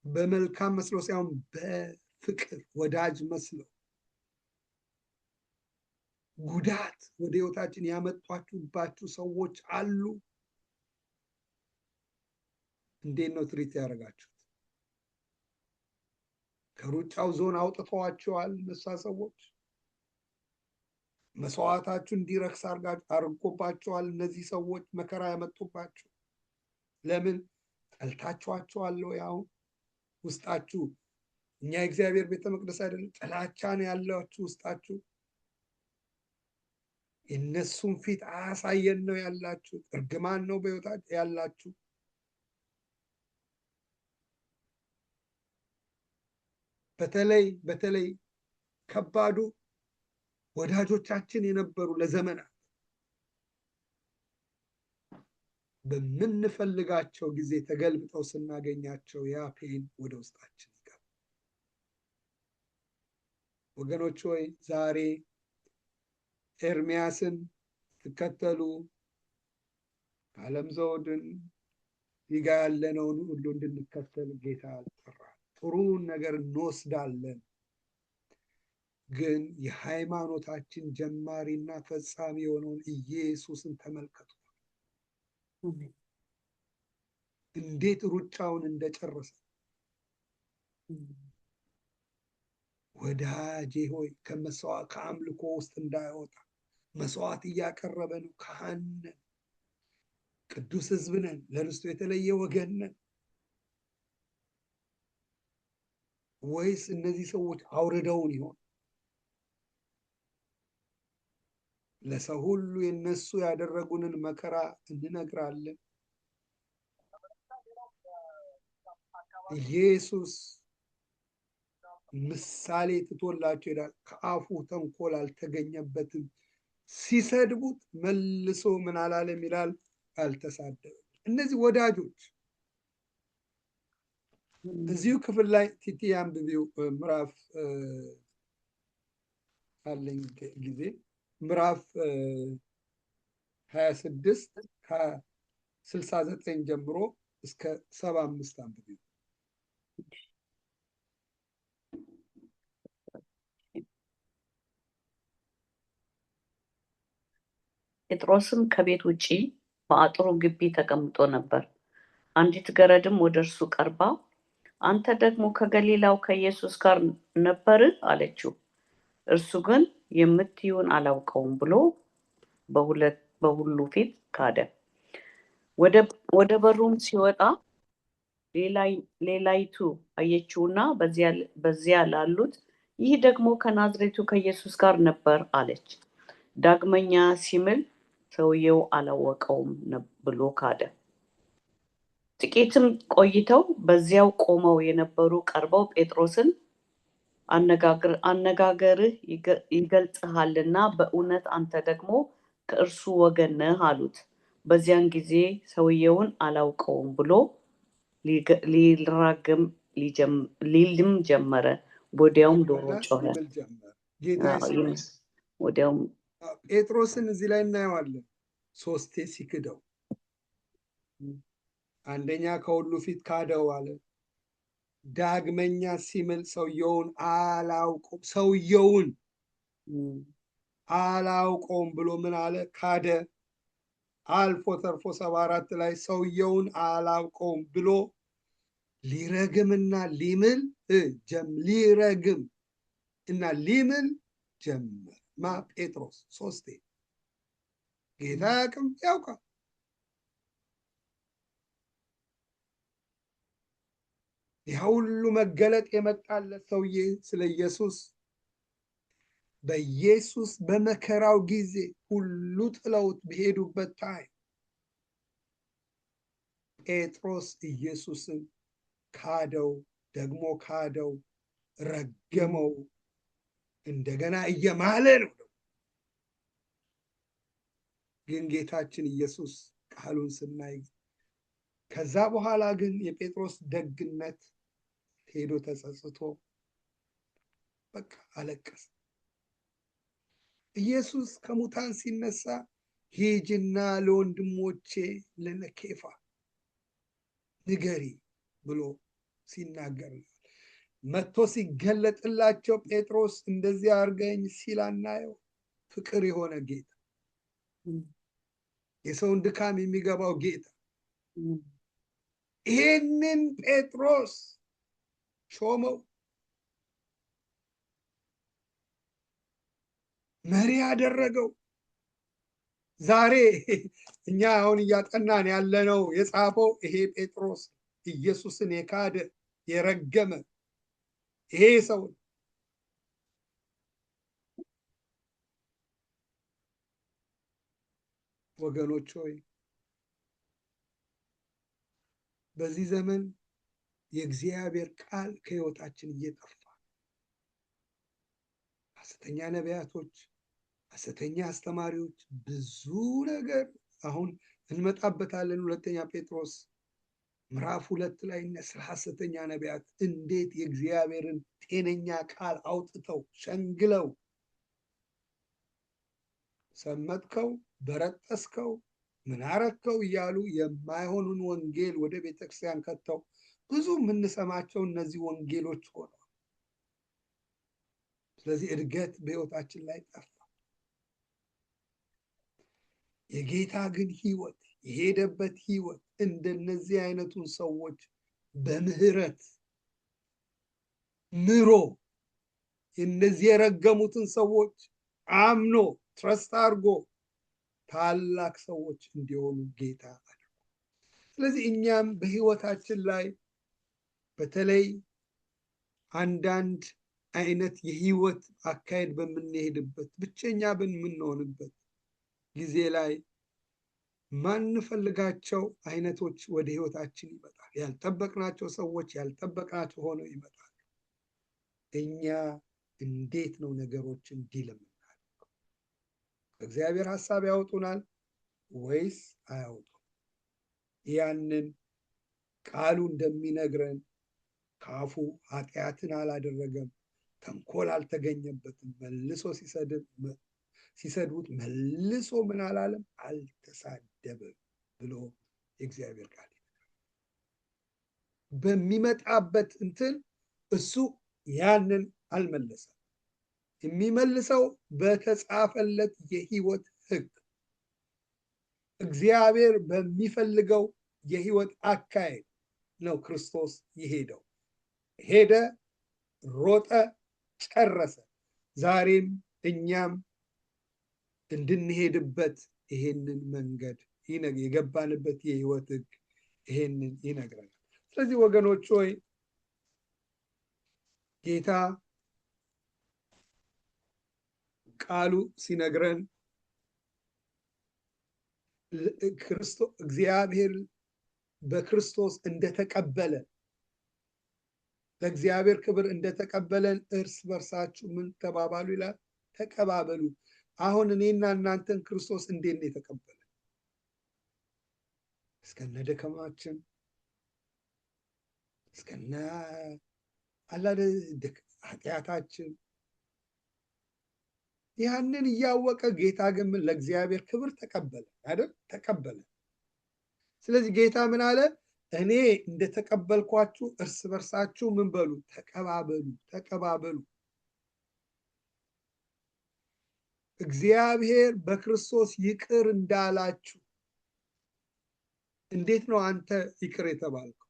በመልካም መስሎ ሳይሆን በፍቅር ወዳጅ መስለው ጉዳት ወደ ህይወታችን ያመጧችሁባችሁ ሰዎች አሉ። እንዴት ነው ትሪት ያደረጋችሁት? ከሩጫው ዞን አውጥተዋቸዋል። እነዛ ሰዎች መስዋዕታችሁ እንዲረክስ አድርጎባቸዋል። እነዚህ ሰዎች መከራ ያመጡባቸው ለምን? ጠልታችኋቸዋል ወይ? አሁን ውስጣችሁ እኛ የእግዚአብሔር ቤተ መቅደስ አይደለም? ጥላቻ ነው ያላችሁ ውስጣችሁ። የእነሱን ፊት አያሳየን ነው ያላችሁ። እርግማን ነው በሕይወታችሁ ያላችሁ። በተለይ ከባዱ ወዳጆቻችን የነበሩ ለዘመናት በምንፈልጋቸው ጊዜ ተገልብጠው ስናገኛቸው ያ ፔን ወደ ውስጣችን ይገባል። ወገኖች ሆይ ዛሬ ኤርሚያስን ትከተሉ ዓለም ዘውድን ይጋ ያለነውን ሁሉ እንድንከተል ጌታ አልጠራን። ጥሩን ነገር እንወስዳለን፣ ግን የሃይማኖታችን ጀማሪና ፈጻሚ የሆነውን ኢየሱስን ተመልከቱ። እንዴት ሩጫውን እንደጨረሰ። ወዳጄ ሆይ ከአምልኮ ውስጥ እንዳይወጣ መስዋዕት እያቀረበ ነው። ካህን ነን፣ ቅዱስ ሕዝብ ነን፣ ለርስቱ የተለየ ወገን ነን። ወይስ እነዚህ ሰዎች አውርደውን ይሆን? ለሰው ሁሉ የነሱ ያደረጉንን መከራ እንነግራለን። ኢየሱስ ምሳሌ ትቶላቸው ይላል፣ ከአፉ ተንኮል አልተገኘበትም። ሲሰድቡት መልሶ ምን አላለም ይላል? አልተሳደበም። እነዚህ ወዳጆች እዚሁ ክፍል ላይ ቲቲ አንብቢው፣ ምዕራፍ አለኝ ጊዜ ምዕራፍ 26 ከ69 ጀምሮ እስከ 75 አንብቢው። ጴጥሮስም ከቤት ውጪ በአጥሩ ግቢ ተቀምጦ ነበር። አንዲት ገረድም ወደ እርሱ ቀርባ አንተ ደግሞ ከገሊላው ከኢየሱስ ጋር ነበር አለችው። እርሱ ግን የምትይውን አላውቀውም ብሎ በሁሉ ፊት ካደ። ወደ በሩም ሲወጣ ሌላይቱ አየችውና በዚያ ላሉት ይህ ደግሞ ከናዝሬቱ ከኢየሱስ ጋር ነበር አለች። ዳግመኛ ሲምል ሰውየው አላወቀውም ብሎ ካደ። ጥቂትም ቆይተው በዚያው ቆመው የነበሩ ቀርበው ጴጥሮስን አነጋገርህ ይገልጽሃልና በእውነት አንተ ደግሞ ከእርሱ ወገን ነህ አሉት። በዚያን ጊዜ ሰውየውን አላውቀውም ብሎ ሊልም ጀመረ። ወዲያውም ዶሮ ጮኸ። ወዲያውም ጴጥሮስን እዚህ ላይ እናየዋለን 3 ሲክደው። አንደኛ ከሁሉ ፊት ካደው አለ። ዳግመኛ ሲምል ሰውየውን አላውቀውም ብሎ ምን አለ? ካደ። አልፎ ተርፎ 74 ላይ ሰውየውን አላውቀውም ብሎ ሊረግምና ሊምል ጀመር። ጴጥሮስ 3 ጌታ ያቅም ያውቃል። ይህ ሁሉ መገለጥ የመጣለት ሰውዬ ስለ ኢየሱስ በኢየሱስ በመከራው ጊዜ ሁሉ ጥለውት በሄዱበት ታይም ጴጥሮስ ኢየሱስን ካደው፣ ደግሞ ካደው፣ ረገመው። እንደገና እየማለ ነው። ግን ጌታችን ኢየሱስ ቃሉን ስናይ ከዛ በኋላ ግን የጴጥሮስ ደግነት ሄዶ ተጸጽቶ በቃ አለቀሰ። ኢየሱስ ከሙታን ሲነሳ ሂጂና ለወንድሞቼ ለነኬፋ ንገሪ ብሎ ሲናገር መጥቶ ሲገለጥላቸው ጴጥሮስ እንደዚህ አድርገኝ ሲል አናየው። ፍቅር የሆነ ጌታ፣ የሰውን ድካም የሚገባው ጌታ ይህንን ጴጥሮስ ሾመው፣ መሪ ያደረገው። ዛሬ እኛ አሁን እያጠናን ያለነው የጻፈው ይሄ ጴጥሮስ ኢየሱስን የካደ የረገመ ይሄ ሰው ወገኖች ሆይ በዚህ ዘመን የእግዚአብሔር ቃል ከሕይወታችን እየጠፋ ሐሰተኛ ነቢያቶች፣ ሐሰተኛ አስተማሪዎች፣ ብዙ ነገር አሁን እንመጣበታለን። ሁለተኛ ጴጥሮስ ምዕራፍ 2 ላይ ስለ ሐሰተኛ ነቢያት እንዴት የእግዚአብሔርን ጤነኛ ቃል አውጥተው ሸንግለው ሰመጥከው፣ በረጠስከው፣ ምን አረከው እያሉ የማይሆኑን ወንጌል ወደ ቤተክርስቲያን ከተው ብዙ የምንሰማቸው እነዚህ ወንጌሎች ሆነው፣ ስለዚህ እድገት በሕይወታችን ላይ ጠፋ። የጌታ ግን ሕይወት የሄደበት ሕይወት እንደነዚህ አይነቱን ሰዎች በምህረት ምሮ እነዚህ የረገሙትን ሰዎች አምኖ ትረስት አድርጎ ታላቅ ሰዎች እንዲሆኑ ጌታ አድርጎ። ስለዚህ እኛም በሕይወታችን ላይ በተለይ አንዳንድ አይነት የሕይወት አካሄድ በምንሄድበት ብቸኛ በምንሆንበት ጊዜ ላይ ማንፈልጋቸው አይነቶች ወደ ሕይወታችን ይመጣል። ያልጠበቅናቸው ሰዎች ያልጠበቅናቸው ሆነው ይመጣል። እኛ እንዴት ነው ነገሮችን ዲል የምናደርገው? እግዚአብሔር ሐሳብ ያወጡናል ወይስ አያወጡም? ያንን ቃሉ እንደሚነግረን ካፉ ኃጢአትን አላደረገም፣ ተንኮል አልተገኘበትም፣ መልሶ ሲሰድቡት መልሶ ምን አላለም? አልተሳደበም ብሎ የእግዚአብሔር ቃል በሚመጣበት እንትን እሱ ያንን አልመለሰም። የሚመልሰው በተጻፈለት የሕይወት ሕግ እግዚአብሔር በሚፈልገው የሕይወት አካሄድ ነው ክርስቶስ የሄደው። ሄደ፣ ሮጠ፣ ጨረሰ። ዛሬም እኛም እንድንሄድበት ይሄንን መንገድ የገባንበት የሕይወት ሕግ ይሄንን ይነግረናል። ስለዚህ ወገኖች ሆይ ጌታ ቃሉ ሲነግረን እግዚአብሔር በክርስቶስ እንደተቀበለ ለእግዚአብሔር ክብር እንደተቀበለን እርስ በርሳችሁ ምን ተባባሉ ይላል? ተቀባበሉ። አሁን እኔና እናንተን ክርስቶስ እንዴት ነው የተቀበለን? እስከነ ደከማችን እስከነ አላደ ኃጢአታችን ያንን እያወቀ ጌታ ግን ምን ለእግዚአብሔር ክብር ተቀበለ አይደል? ተቀበለ። ስለዚህ ጌታ ምን አለ? እኔ እንደተቀበልኳችሁ እርስ በርሳችሁ ምን በሉ? ተቀባበሉ፣ ተቀባበሉ። እግዚአብሔር በክርስቶስ ይቅር እንዳላችሁ እንዴት ነው አንተ ይቅር የተባልከው?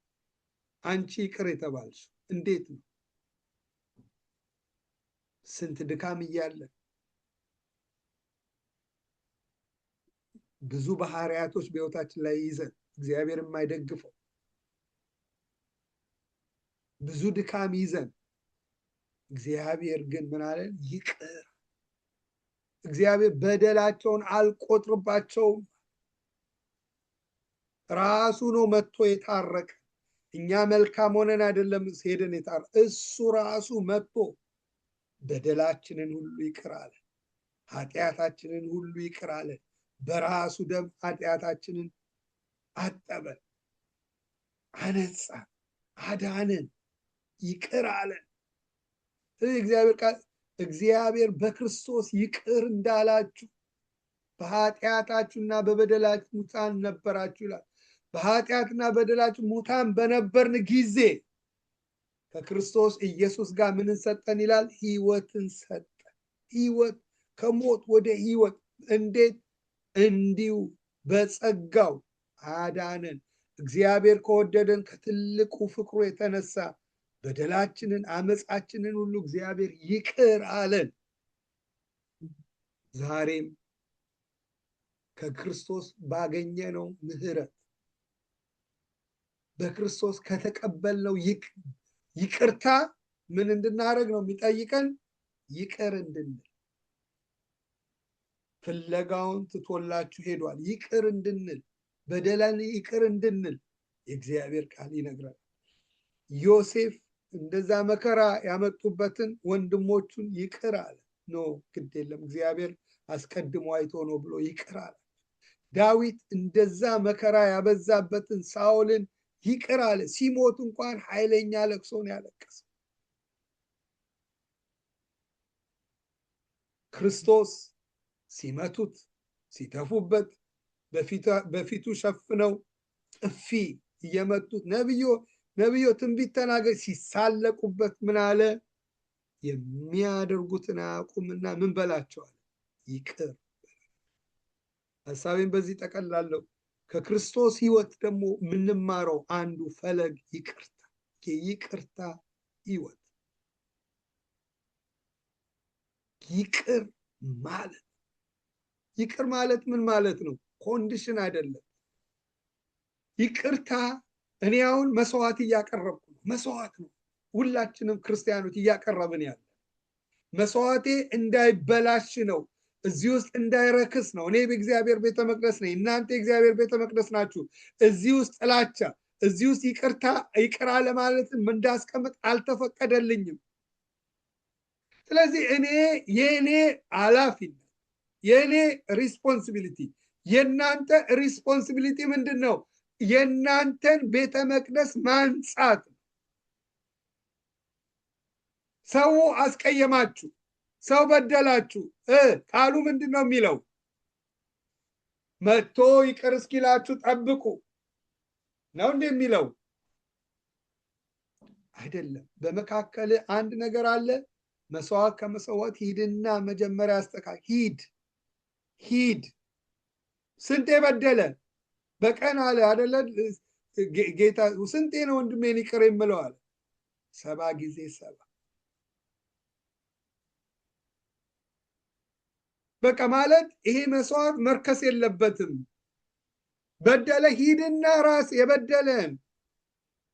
አንቺ ይቅር የተባልሽ እንዴት ነው? ስንት ድካም እያለ ብዙ ባህሪያቶች በሕይወታችን ላይ ይዘን እግዚአብሔር የማይደግፈው ብዙ ድካም ይዘን እግዚአብሔር ግን ምን አለን? ይቅር። እግዚአብሔር በደላቸውን አልቆጥርባቸውም። ራሱ ነው መጥቶ የታረቀ። እኛ መልካም ሆነን አይደለም ሄደን የታረቀ፣ እሱ ራሱ መጥቶ በደላችንን ሁሉ ይቅር አለ። ኃጢአታችንን ሁሉ ይቅር አለ። በራሱ ደም ኃጢአታችንን አጠበ፣ አነጻ፣ አዳነን፣ ይቅር አለን። እግዚአብሔር ቃል እግዚአብሔር በክርስቶስ ይቅር እንዳላችሁ በኃጢአታችሁና በበደላችሁ ሙታን ነበራችሁ ይላል። በኃጢአትና በደላችሁ ሙታን በነበርን ጊዜ ከክርስቶስ ኢየሱስ ጋር ምንን ሰጠን ይላል? ሕይወትን ሰጠን። ሕይወት ከሞት ወደ ሕይወት እንዴት? እንዲሁ በጸጋው አዳነን። እግዚአብሔር ከወደደን ከትልቁ ፍቅሩ የተነሳ በደላችንን አመፃችንን ሁሉ እግዚአብሔር ይቅር አለን። ዛሬም ከክርስቶስ ባገኘነው ምህረት በክርስቶስ ከተቀበልነው ይቅርታ ምን እንድናደርግ ነው የሚጠይቀን? ይቅር እንድንል። ፍለጋውን ትቶላችሁ ሄዷል። ይቅር እንድንል፣ በደልን ይቅር እንድንል የእግዚአብሔር ቃል ይነግራል። ዮሴፍ እንደዛ መከራ ያመጡበትን ወንድሞቹን ይቅር አለ። ኖ ግድ የለም እግዚአብሔር አስቀድሞ አይቶ ነው ብሎ ይቅር አለ። ዳዊት እንደዛ መከራ ያበዛበትን ሳኦልን ይቅር አለ። ሲሞት እንኳን ኃይለኛ ለቅሶን ያለቀሰ ክርስቶስ ሲመቱት ሲተፉበት በፊቱ ሸፍነው ጥፊ እየመቱት ነብዮ ትንቢት ተናገር ሲሳለቁበት ምን አለ? የሚያደርጉትን አያውቁምና ምን በላቸዋል? ይቅር። ሐሳቤን በዚህ ጠቀላለሁ። ከክርስቶስ ሕይወት ደግሞ የምንማረው አንዱ ፈለግ ይቅርታ፣ የይቅርታ ሕይወት። ይቅር ማለት ምን ማለት ነው? ኮንዲሽን አይደለም። ይቅርታ እኔ አሁን መስዋዕት እያቀረብኩ ነው። መስዋዕት ነው ሁላችንም ክርስቲያኖች እያቀረብን ያለ። መስዋዕቴ እንዳይበላሽ ነው፣ እዚህ ውስጥ እንዳይረክስ ነው። እኔ በእግዚአብሔር ቤተ መቅደስ ነኝ፣ እናንተ የእግዚአብሔር ቤተ መቅደስ ናችሁ። እዚህ ውስጥ ጥላቻ፣ እዚህ ውስጥ ይቅር አለማለትን እንዳስቀምጥ አልተፈቀደልኝም። ስለዚህ የእኔ ኃላፊነት የእኔ ሪስፖንሲቢሊቲ የእናንተ ሪስፖንሲቢሊቲ ምንድን ነው? የእናንተን ቤተ መቅደስ ማንጻት። ሰው አስቀየማችሁ፣ ሰው በደላችሁ፣ ቃሉ ምንድን ነው የሚለው? መጥቶ ይቅር እስኪላችሁ ጠብቁ ነው እንደ የሚለው አይደለም። በመካከል አንድ ነገር አለ። መስዋዕት ከመሰዋት ሂድና መጀመሪያ አስተካክ። ሂድ ስንቴ በደለ በቀን አለ አይደለ ጌታ? ስንቴ ነው ወንድሜን ይቅር የምለው አለ? 70 ጊዜ 70። በቃ ማለት ይሄ መስዋዕት መርከስ የለበትም። በደለ ሂድና ራስ የበደለን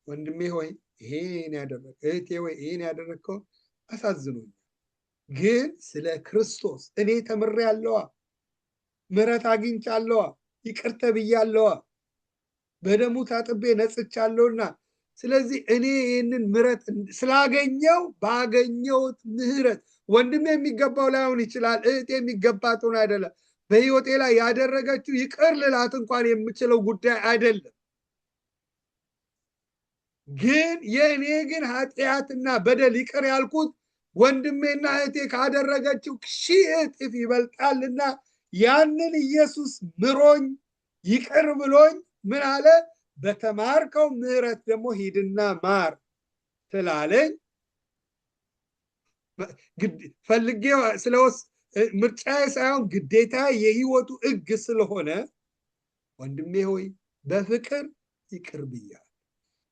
ወንድሜ ሆይ ይሄን ያደረግ፣ እህቴ ሆይ ይሄን ያደረግከው አሳዝኖኛል፣ ግን ስለ ክርስቶስ እኔ ተምሬያለዋ፣ ምሕረት አግኝቻለዋ፣ ይቅር ተብያለዋ፣ በደሙ ታጥቤ ነጽቻለሁና ስለዚህ እኔ ይህንን ምሕረት ስላገኘው ባገኘሁት ምሕረት ወንድሜ የሚገባው ላይሆን ይችላል፣ እህቴ የሚገባት ሆነ አይደለም፣ በህይወቴ ላይ ያደረገችው ይቅር ልላት እንኳን የምችለው ጉዳይ አይደለም። ግን የእኔ ግን ኃጢአትና በደል ይቅር ያልኩት ወንድሜና እህቴ ካደረገችው 1000 እጥፍ ይበልጣልና ያንን ኢየሱስ ምሮኝ ይቅር ብሎኝ ምን አለ? በተማርከው ምሕረት ደግሞ ሂድና ማር ስላለኝ ፈልጌ ምርጫዬ ሳይሆን ግዴታ የህይወቱ ሕግ ስለሆነ ወንድሜ ሆይ በፍቅር ይቅር ብያለሁ፣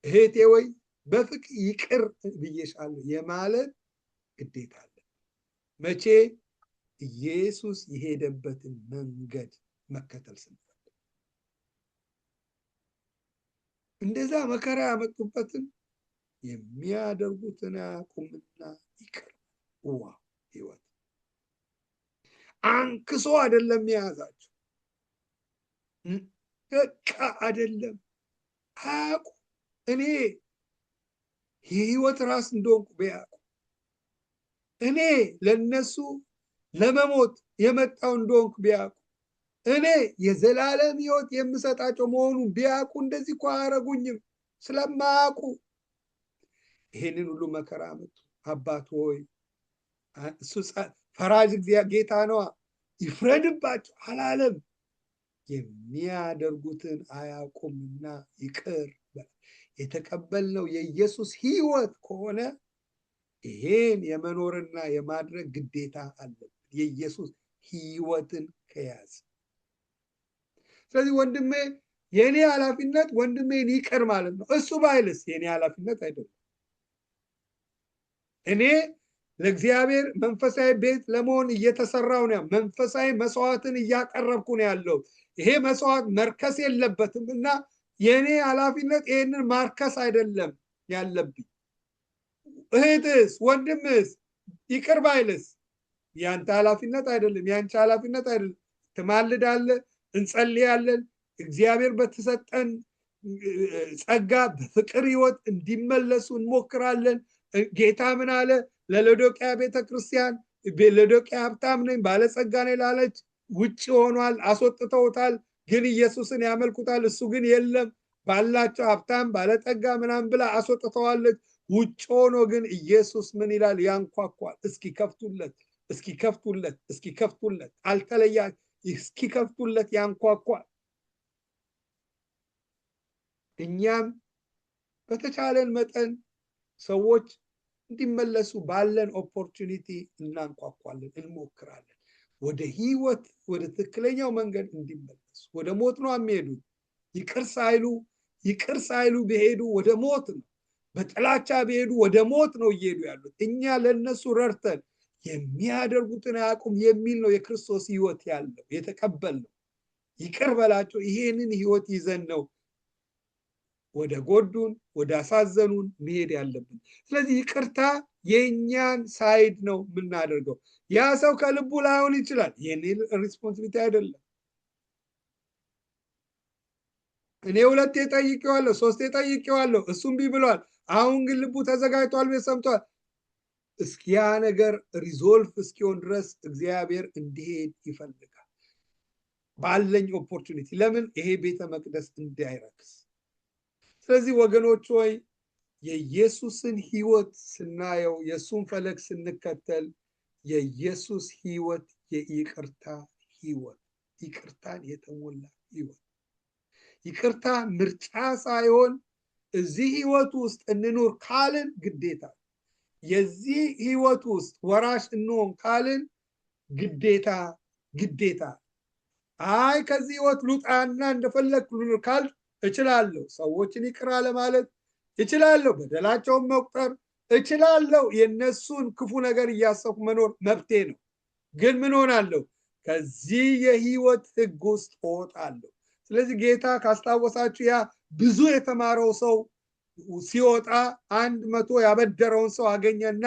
እህቴ ሆይ በፍቅር ይቅር ብዬሻለሁ የማለት ግዴታ አለ። መቼ? ኢየሱስ የሄደበትን መንገድ መከተል ስንፈልግ። እንደዛ መከራ ያመጡበትን የሚያደርጉትን አያውቁምና ይቅር። ዋ ህይወት አንክሶ አይደለም የያዛቸው፣ በቃ አይደለም አያውቁ። እኔ የህይወት ራስ እንደሆንኩ ቢያውቁ፣ እኔ ለነሱ ለመሞት የመጣው እንደሆንኩ ቢያውቁ፣ እኔ የዘላለም ህይወት የምሰጣቸው መሆኑን ቢያውቁ እንደዚህ እኮ አያረጉኝም። ስለማያውቁ ይሄንን ሁሉ መከራ አመጡ። አባት ሆይ እሱ ፈራጅ ጌታ ነዋ፣ ይፍረድባቸው አላለም። የሚያደርጉትን አያውቁምና ይቅር። የተቀበልነው የኢየሱስ ህይወት ከሆነ ይሄን የመኖርና የማድረግ ግዴታ አለብን፣ የኢየሱስ ህይወትን ከያዝ። ስለዚህ ወንድሜ የኔ ኃላፊነት ወንድሜን ይቅር ማለት ነው። እሱ ባይልስ የኔ ኃላፊነት አይደለም። እኔ ለእግዚአብሔር መንፈሳዊ ቤት ለመሆን እየተሰራው ነው። መንፈሳዊ መስዋዕትን እያቀረብኩ ነው ያለው። ይሄ መስዋዕት መርከስ የለበትም እና የኔ ኃላፊነት ይሄንን ማርከስ አይደለም ያለብኝ። እህትስ ወንድምስ ይቅር ባይልስ ያንተ ኃላፊነት አይደለም፣ ያንቺ ኃላፊነት አይደለም። ትማልዳለህ፣ እንጸልያለን። እግዚአብሔር በተሰጠን ጸጋ በፍቅር ህይወት እንዲመለሱ እንሞክራለን። ጌታ ምን አለ? ለሎዶቅያ ቤተክርስቲያን ሎዶቅያ ሀብታም ነኝ ባለጸጋ ነኝ ላለች ውጭ ሆኗል፣ አስወጥተውታል፣ ግን ኢየሱስን ያመልኩታል። እሱ ግን የለም ባላቸው ሀብታም ባለጠጋ ምናምን ብላ አስወጥተዋለች። ውጭ ሆኖ ግን ኢየሱስ ምን ይላል? ያንኳኳል። እስኪከፍቱለት እስኪከፍቱለት እስኪከፍቱለት አልተለያ እስኪከፍቱለት ያንኳኳል። እኛም በተቻለን መጠን ሰዎች እንዲመለሱ ባለን ኦፖርቹኒቲ እናንኳኳለን፣ እንሞክራለን። ወደ ህይወት ወደ ትክክለኛው መንገድ እንዲመለሱ። ወደ ሞት ነው የሚሄዱት። ይቅር ሳይሉ ቢሄዱ ወደ ሞት ነው። በጥላቻ ቢሄዱ ወደ ሞት ነው እየሄዱ ያሉት። እኛ ለነሱ ረድተን የሚያደርጉትን አያውቁም የሚል ነው የክርስቶስ ህይወት ያለው የተቀበልነው። ይቅር በላቸው። ይሄንን ህይወት ይዘን ነው ወደ ጎዱን ወደ አሳዘኑን መሄድ ያለብን። ስለዚህ ይቅርታ የኛን ሳይድ ነው የምናደርገው። ያ ሰው ከልቡ ላይሆን ይችላል። የኔ ሪስፖንሲቢሊቲ አይደለም። እኔ 2 ጠይቄዋለሁ፣ 3 ጠይቄዋለሁ፣ እሱም ቢ ብሏል። አሁን ግን ልቡ ተዘጋጅቷል፣ ሰምቷል። እስኪ ያ ነገር ሪዞልቭ እስኪሆን ድረስ እግዚአብሔር እንዲሄድ ይፈልጋል ባለኝ ኦፖርቹኒቲ። ለምን? ይሄ ቤተ መቅደስ እንዳይረክስ። ስለዚህ ወገኖች ሆይ የኢየሱስን ህይወት ስናየው፣ የእሱን ፈለግ ስንከተል የኢየሱስ ህይወት የይቅርታ ህይወት፣ ይቅርታን የተሞላ ህይወት። ይቅርታ ምርጫ ሳይሆን እዚህ ህይወት ውስጥ እንኑር ካልን ግዴታ፣ የዚህ ህይወት ውስጥ ወራሽ እንሆን ካልን ግዴታ። አይ ከዚህ ህይወት ልውጣና እንደፈለግኩ ልኑር ካል እችላለሁ። ሰዎችን ይቅር ለማለት እችላለሁ። በደላቸውን መቁጠር እችላለሁ። የነሱን ክፉ ነገር እያሰብኩ መኖር መብቴ ነው። ግን ምን ሆናለሁ? ከዚህ የህይወት ህግ ውስጥ እወጣለሁ። ስለዚህ ጌታ ካስታወሳችሁ ያ ብዙ የተማረው ሰው ሲወጣ 100 ያበደረውን ሰው አገኘና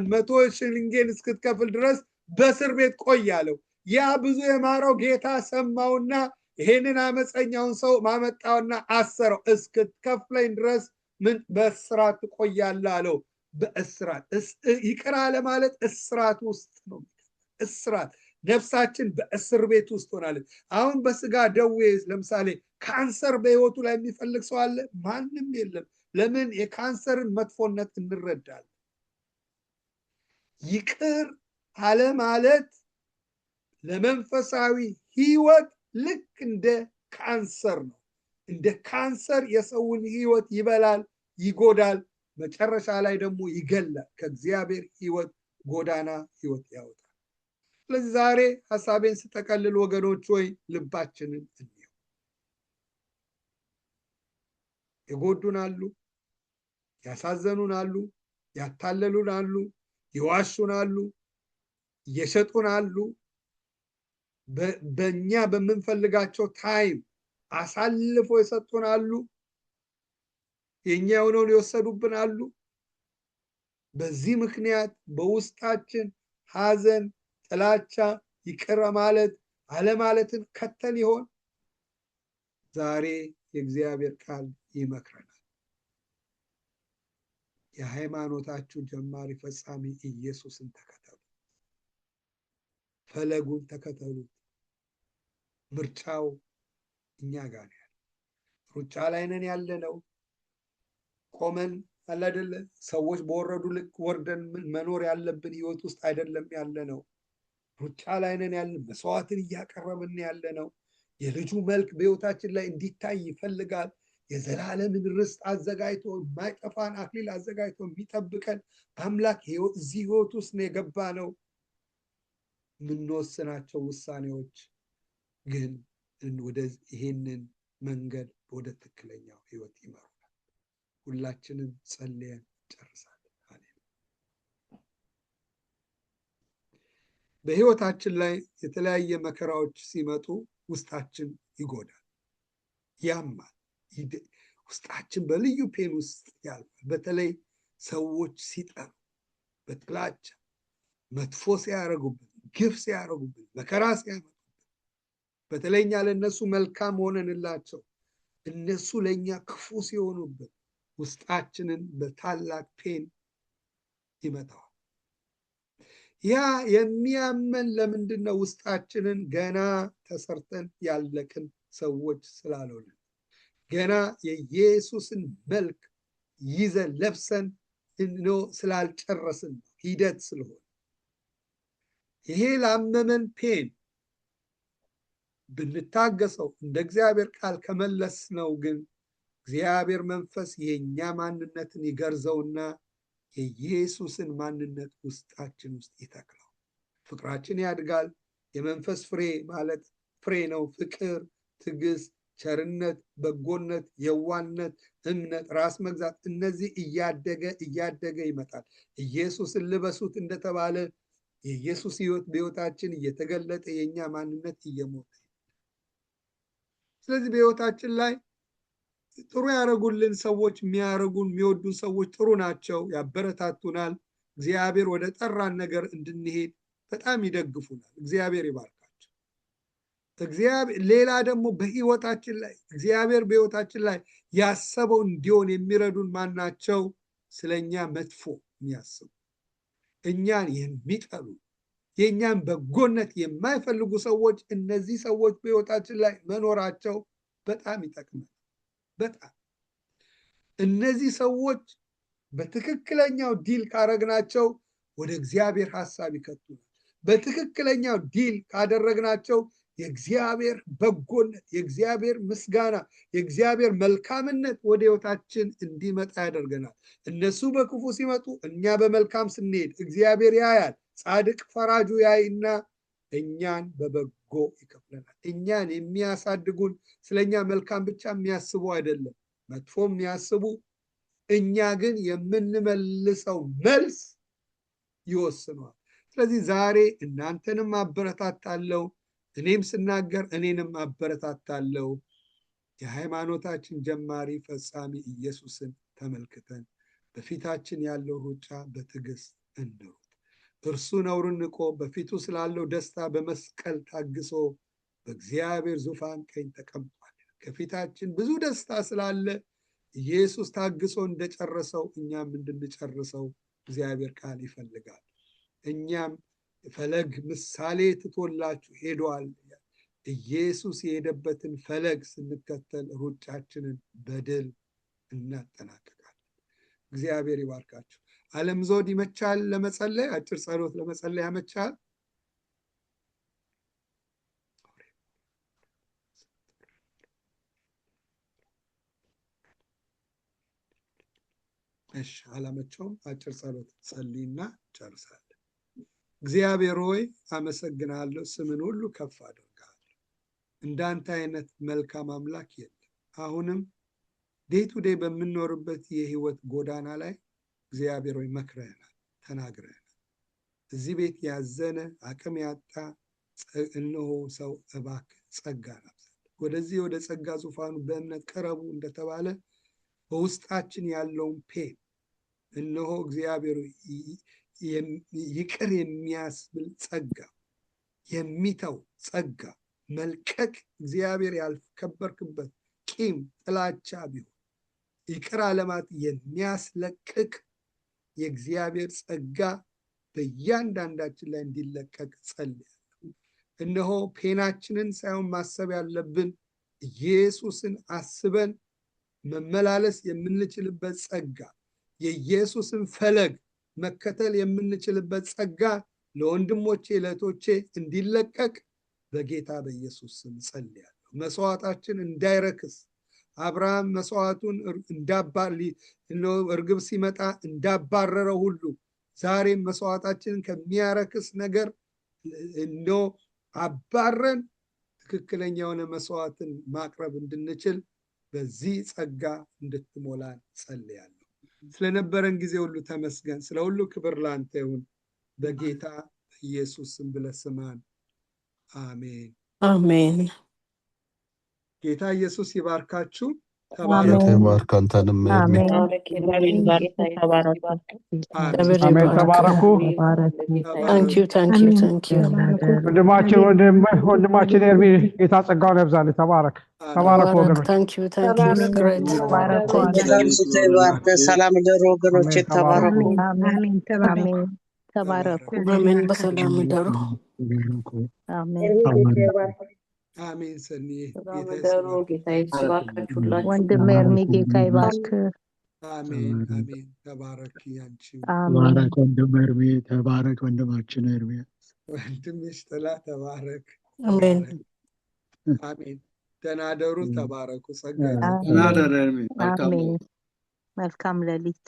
100 ሽልንጌን እስክትከፍል ድረስ በእስር ቤት ቆይ አለው። ያ ብዙ የማረው ጌታ ሰማውና ይሄንን አመፀኛውን ሰው ማመጣውና አሰረው። እስክትከፍለኝ ድረስ ምን በእስራት ትቆያለህ አለው። በእስራት ይቅር አለ ማለት እስራት ውስጥ ነው። እስራት ነፍሳችን በእስር ቤት ውስጥ ሆናለች። አሁን በስጋ ደዌ ለምሳሌ ካንሰር በህይወቱ ላይ የሚፈልግ ሰው አለ? ማንም የለም። ለምን? የካንሰርን መጥፎነት እንረዳለን። ይቅር አለ ማለት ለመንፈሳዊ ህይወት ልክ እንደ ካንሰር ነው። እንደ ካንሰር የሰውን ህይወት ይበላል፣ ይጎዳል፣ መጨረሻ ላይ ደግሞ ይገላል። ከእግዚአብሔር ህይወት ጎዳና ህይወት ያወጣል። ስለዚህ ዛሬ ሐሳቤን ስጠቀልል ወገኖች ሆይ ልባችንን እንየው። የጎዱን አሉ፣ ያሳዘኑን አሉ፣ ያታለሉን አሉ፣ ይዋሹን አሉ፣ የሸጡን አሉ፣ በእኛ በምንፈልጋቸው ታይም አሳልፎ የሰጡን አሉ፣ የኛ የሆነውን የወሰዱብን አሉ። በዚህ ምክንያት በውስጣችን ሐዘን፣ ጥላቻ፣ ይቅር ማለት አለማለትን ከተን ይሆን? ዛሬ የእግዚአብሔር ቃል ይመክረናል። የሃይማኖታችሁ ጀማሪ ፈጻሚ ኢየሱስን ተከተሉ፣ ፈለጉን ተከተሉ። ምርጫው እኛ ጋር ነው። ሩጫ ላይ ነን ያለነው። ቆመን አላደለ ሰዎች በወረዱ ልክ ወርደን መኖር ያለብን ህይወት ውስጥ አይደለም ያለነው። ሩጫ ላይ ነን ያለን። መስዋዕትን እያቀረብን ያለነው። የልጁ መልክ በህይወታችን ላይ እንዲታይ ይፈልጋል። የዘላለምን ርስት አዘጋጅቶ የማይጠፋን አክሊል አዘጋጅቶ የሚጠብቀን አምላክ እዚህ ህይወት ውስጥ ነው የገባ ነው። የምንወስናቸው ውሳኔዎች ግን ወደ ይሄንን መንገድ ወደ ትክክለኛው ህይወት ይመሩናል። ሁላችንም ጸልየን ጨርሳለን። በህይወታችን ላይ የተለያየ መከራዎች ሲመጡ ውስጣችን ይጎዳል፣ ያማል፣ ውስጣችን በልዩ ፔን ውስጥ ያልፋል። በተለይ ሰዎች ሲጠሩ፣ በጥላቻ መጥፎ ሲያደርጉብን፣ ግፍ ሲያደርጉብን፣ መከራ ሲያመጡብን፣ በተለይ እኛ ለእነሱ መልካም ሆነንላቸው እነሱ ለእኛ ክፉ ሲሆኑብን ውስጣችንን በታላቅ ፔን ይመታዋል። ያ የሚያመን ለምንድን ነው? ውስጣችንን ገና ተሰርተን ያለቅን ሰዎች ስላልሆነ፣ ገና የኢየሱስን መልክ ይዘን ለብሰን ስላልጨረስን ሂደት ስለሆነ፣ ይሄ ላመመን ፔን ብንታገሰው እንደ እግዚአብሔር ቃል ከመለስ ነው ግን እግዚአብሔር መንፈስ የእኛ ማንነትን ይገርዘውና የኢየሱስን ማንነት ውስጣችን ውስጥ ይተክላል። ፍቅራችን ያድጋል። የመንፈስ ፍሬ ማለት ፍሬ ነው። ፍቅር፣ ትዕግስት፣ ቸርነት፣ በጎነት፣ የዋነት፣ እምነት፣ ራስ መግዛት፣ እነዚህ እያደገ ይመጣል። ኢየሱስን ልበሱት እንደተባለ የኢየሱስ ህይወት በህይወታችን እየተገለጠ የእኛ ማንነት እየሞተ፣ ስለዚህ በህይወታችን ላይ ጥሩ ያደረጉልን ሰዎች፣ የሚወዱን ሰዎች ጥሩ ናቸው፣ ያበረታቱናል። እግዚአብሔር ወደ ጠራን ነገር እንድንሄድ በጣም ይደግፉናል። እግዚአብሔር ይባርካቸው። ሌላ ደግሞ በህይወታችን ላይ እግዚአብሔር በህይወታችን ላይ ያሰበው እንዲሆን የሚረዱን ማናቸው? ስለኛ መጥፎ የሚያስቡ፣ እኛን የሚጠሉ፣ የእኛን በጎነት የማይፈልጉ ሰዎች፣ እነዚህ ሰዎች በህይወታችን ላይ መኖራቸው በጣም ይጠቅማል። በጣም እነዚህ ሰዎች በትክክለኛው ዲል ካረግናቸው ወደ እግዚአብሔር ሐሳብ ይከቱናል። በትክክለኛው ዲል ካደረግናቸው የእግዚአብሔር በጎነት፣ የእግዚአብሔር ምስጋና፣ የእግዚአብሔር መልካምነት ወደ ህይወታችን እንዲመጣ ያደርገናል። እነሱ በክፉ ሲመጡ እኛ በመልካም ስንሄድ እግዚአብሔር ያያል። ጻድቅ ፈራጁ ያይና እኛን በበጎ ይከፍለናል። እኛን የሚያሳድጉን ስለኛ መልካም ብቻ የሚያስቡ አይደለም፣ መጥፎ የሚያስቡ፣ እኛ ግን የምንመልሰው መልስ ይወስነዋል። ስለዚህ ዛሬ እናንተንም አበረታታለሁ፣ እኔም ስናገር እኔንም አበረታታለሁ። የሃይማኖታችን ጀማሪ ፈጻሚ ኢየሱስን ተመልክተን በፊታችን ያለው ሩጫ በትዕግስት እንሩጥ። እርሱ ነውርን ንቆ በፊቱ ስላለው ደስታ በመስቀል ታግሶ በእግዚአብሔር ዙፋን ቀኝ ተቀምጧል። ከፊታችን ብዙ ደስታ ስላለ ኢየሱስ ታግሶ እንደጨረሰው እኛም እንድንጨርሰው እግዚአብሔር ቃል ይፈልጋል። እኛም ፈለግ ምሳሌ ትቶላችሁ ሄዷል። ኢየሱስ የሄደበትን ፈለግ ስንከተል ሩጫችንን በድል እናጠናቀቃለን። እግዚአብሔር ይባርካችሁ። ዓለም ዘውድ ይመቻል ለመጸለይ? አጭር ጸሎት ለመጸለይ ያመቻል? እሺ፣ አላመቸውም። አጭር ጸሎት ጸልይና ጨርሳለን። እግዚአብሔር ሆይ አመሰግናለሁ። ስምን ሁሉ ከፍ አደርጋለሁ። እንዳንተ አይነት መልካም አምላክ የለም። አሁንም ዴይ ቱ ዴይ በምንኖርበት የህይወት ጎዳና ላይ እግዚአብሔር ሆይ መክረህናል፣ ተናግረህናል። እዚህ ቤት ያዘነ አቅም ያጣ እነሆ ሰው እባክህ ጸጋ ናብዛል። ወደዚህ ወደ ጸጋ ዙፋኑ በእምነት ቀረቡ እንደተባለ በውስጣችን ያለውን ፔን እነሆ እግዚአብሔር ይቅር የሚያስብል ጸጋ፣ የሚተው ጸጋ፣ መልቀቅ እግዚአብሔር ያልከበርክበት ቂም፣ ጥላቻ ቢሆን ይቅር አለማት የሚያስለቅቅ የእግዚአብሔር ጸጋ በእያንዳንዳችን ላይ እንዲለቀቅ ጸልያለሁ። እነሆ ፔናችንን ሳይሆን ማሰብ ያለብን ኢየሱስን አስበን መመላለስ የምንችልበት ጸጋ፣ የኢየሱስን ፈለግ መከተል የምንችልበት ጸጋ ለወንድሞቼ ለእህቶቼ እንዲለቀቅ በጌታ በኢየሱስ ስም ጸልያለሁ። መስዋዕታችን እንዳይረክስ አብርሃም መስዋዕቱን እርግብ ሲመጣ እንዳባረረው ሁሉ ዛሬም መስዋዕታችንን ከሚያረክስ ነገር አባረን ትክክለኛ የሆነ መስዋዕትን ማቅረብ እንድንችል በዚህ ጸጋ እንድትሞላን ጸልያለሁ። ስለነበረን ጊዜ ሁሉ ተመስገን። ስለ ሁሉ ክብር ላንተ ይሁን። በጌታ ኢየሱስ ስም ብለህ ስማን። አሜን አሜን። ጌታ ኢየሱስ ይባርካችሁ። ተባረኩ። ተባረኩ። አንተንም አሜን። ተባረኩ። ወንድማችን ኤርሚ ጌታ ጸጋውን ያብዛል። ተባረክ። ተባረኩ ወገኖች። ሰላም ደሩ ወገኖች። ተባረኩ። አሜን። ተባረኩ። አሜን። በሰላም ደሩ። አሜን። ሰኒ ወንድም ኤርሚ ጌታ ይባርክ። አሜን አሜን። ተባረክ። ያንቺ አሜን። ወንድም ኤርሚ ተባረክ። ወንድማችን ኤርሚ ወንድምሽ ጥላ ተባረክ። አሜን አሜን። ደህና ደሩ። ተባረኩ። ጸጋ ተናደረ ኤርሚ አሜን። መልካም ሌሊት።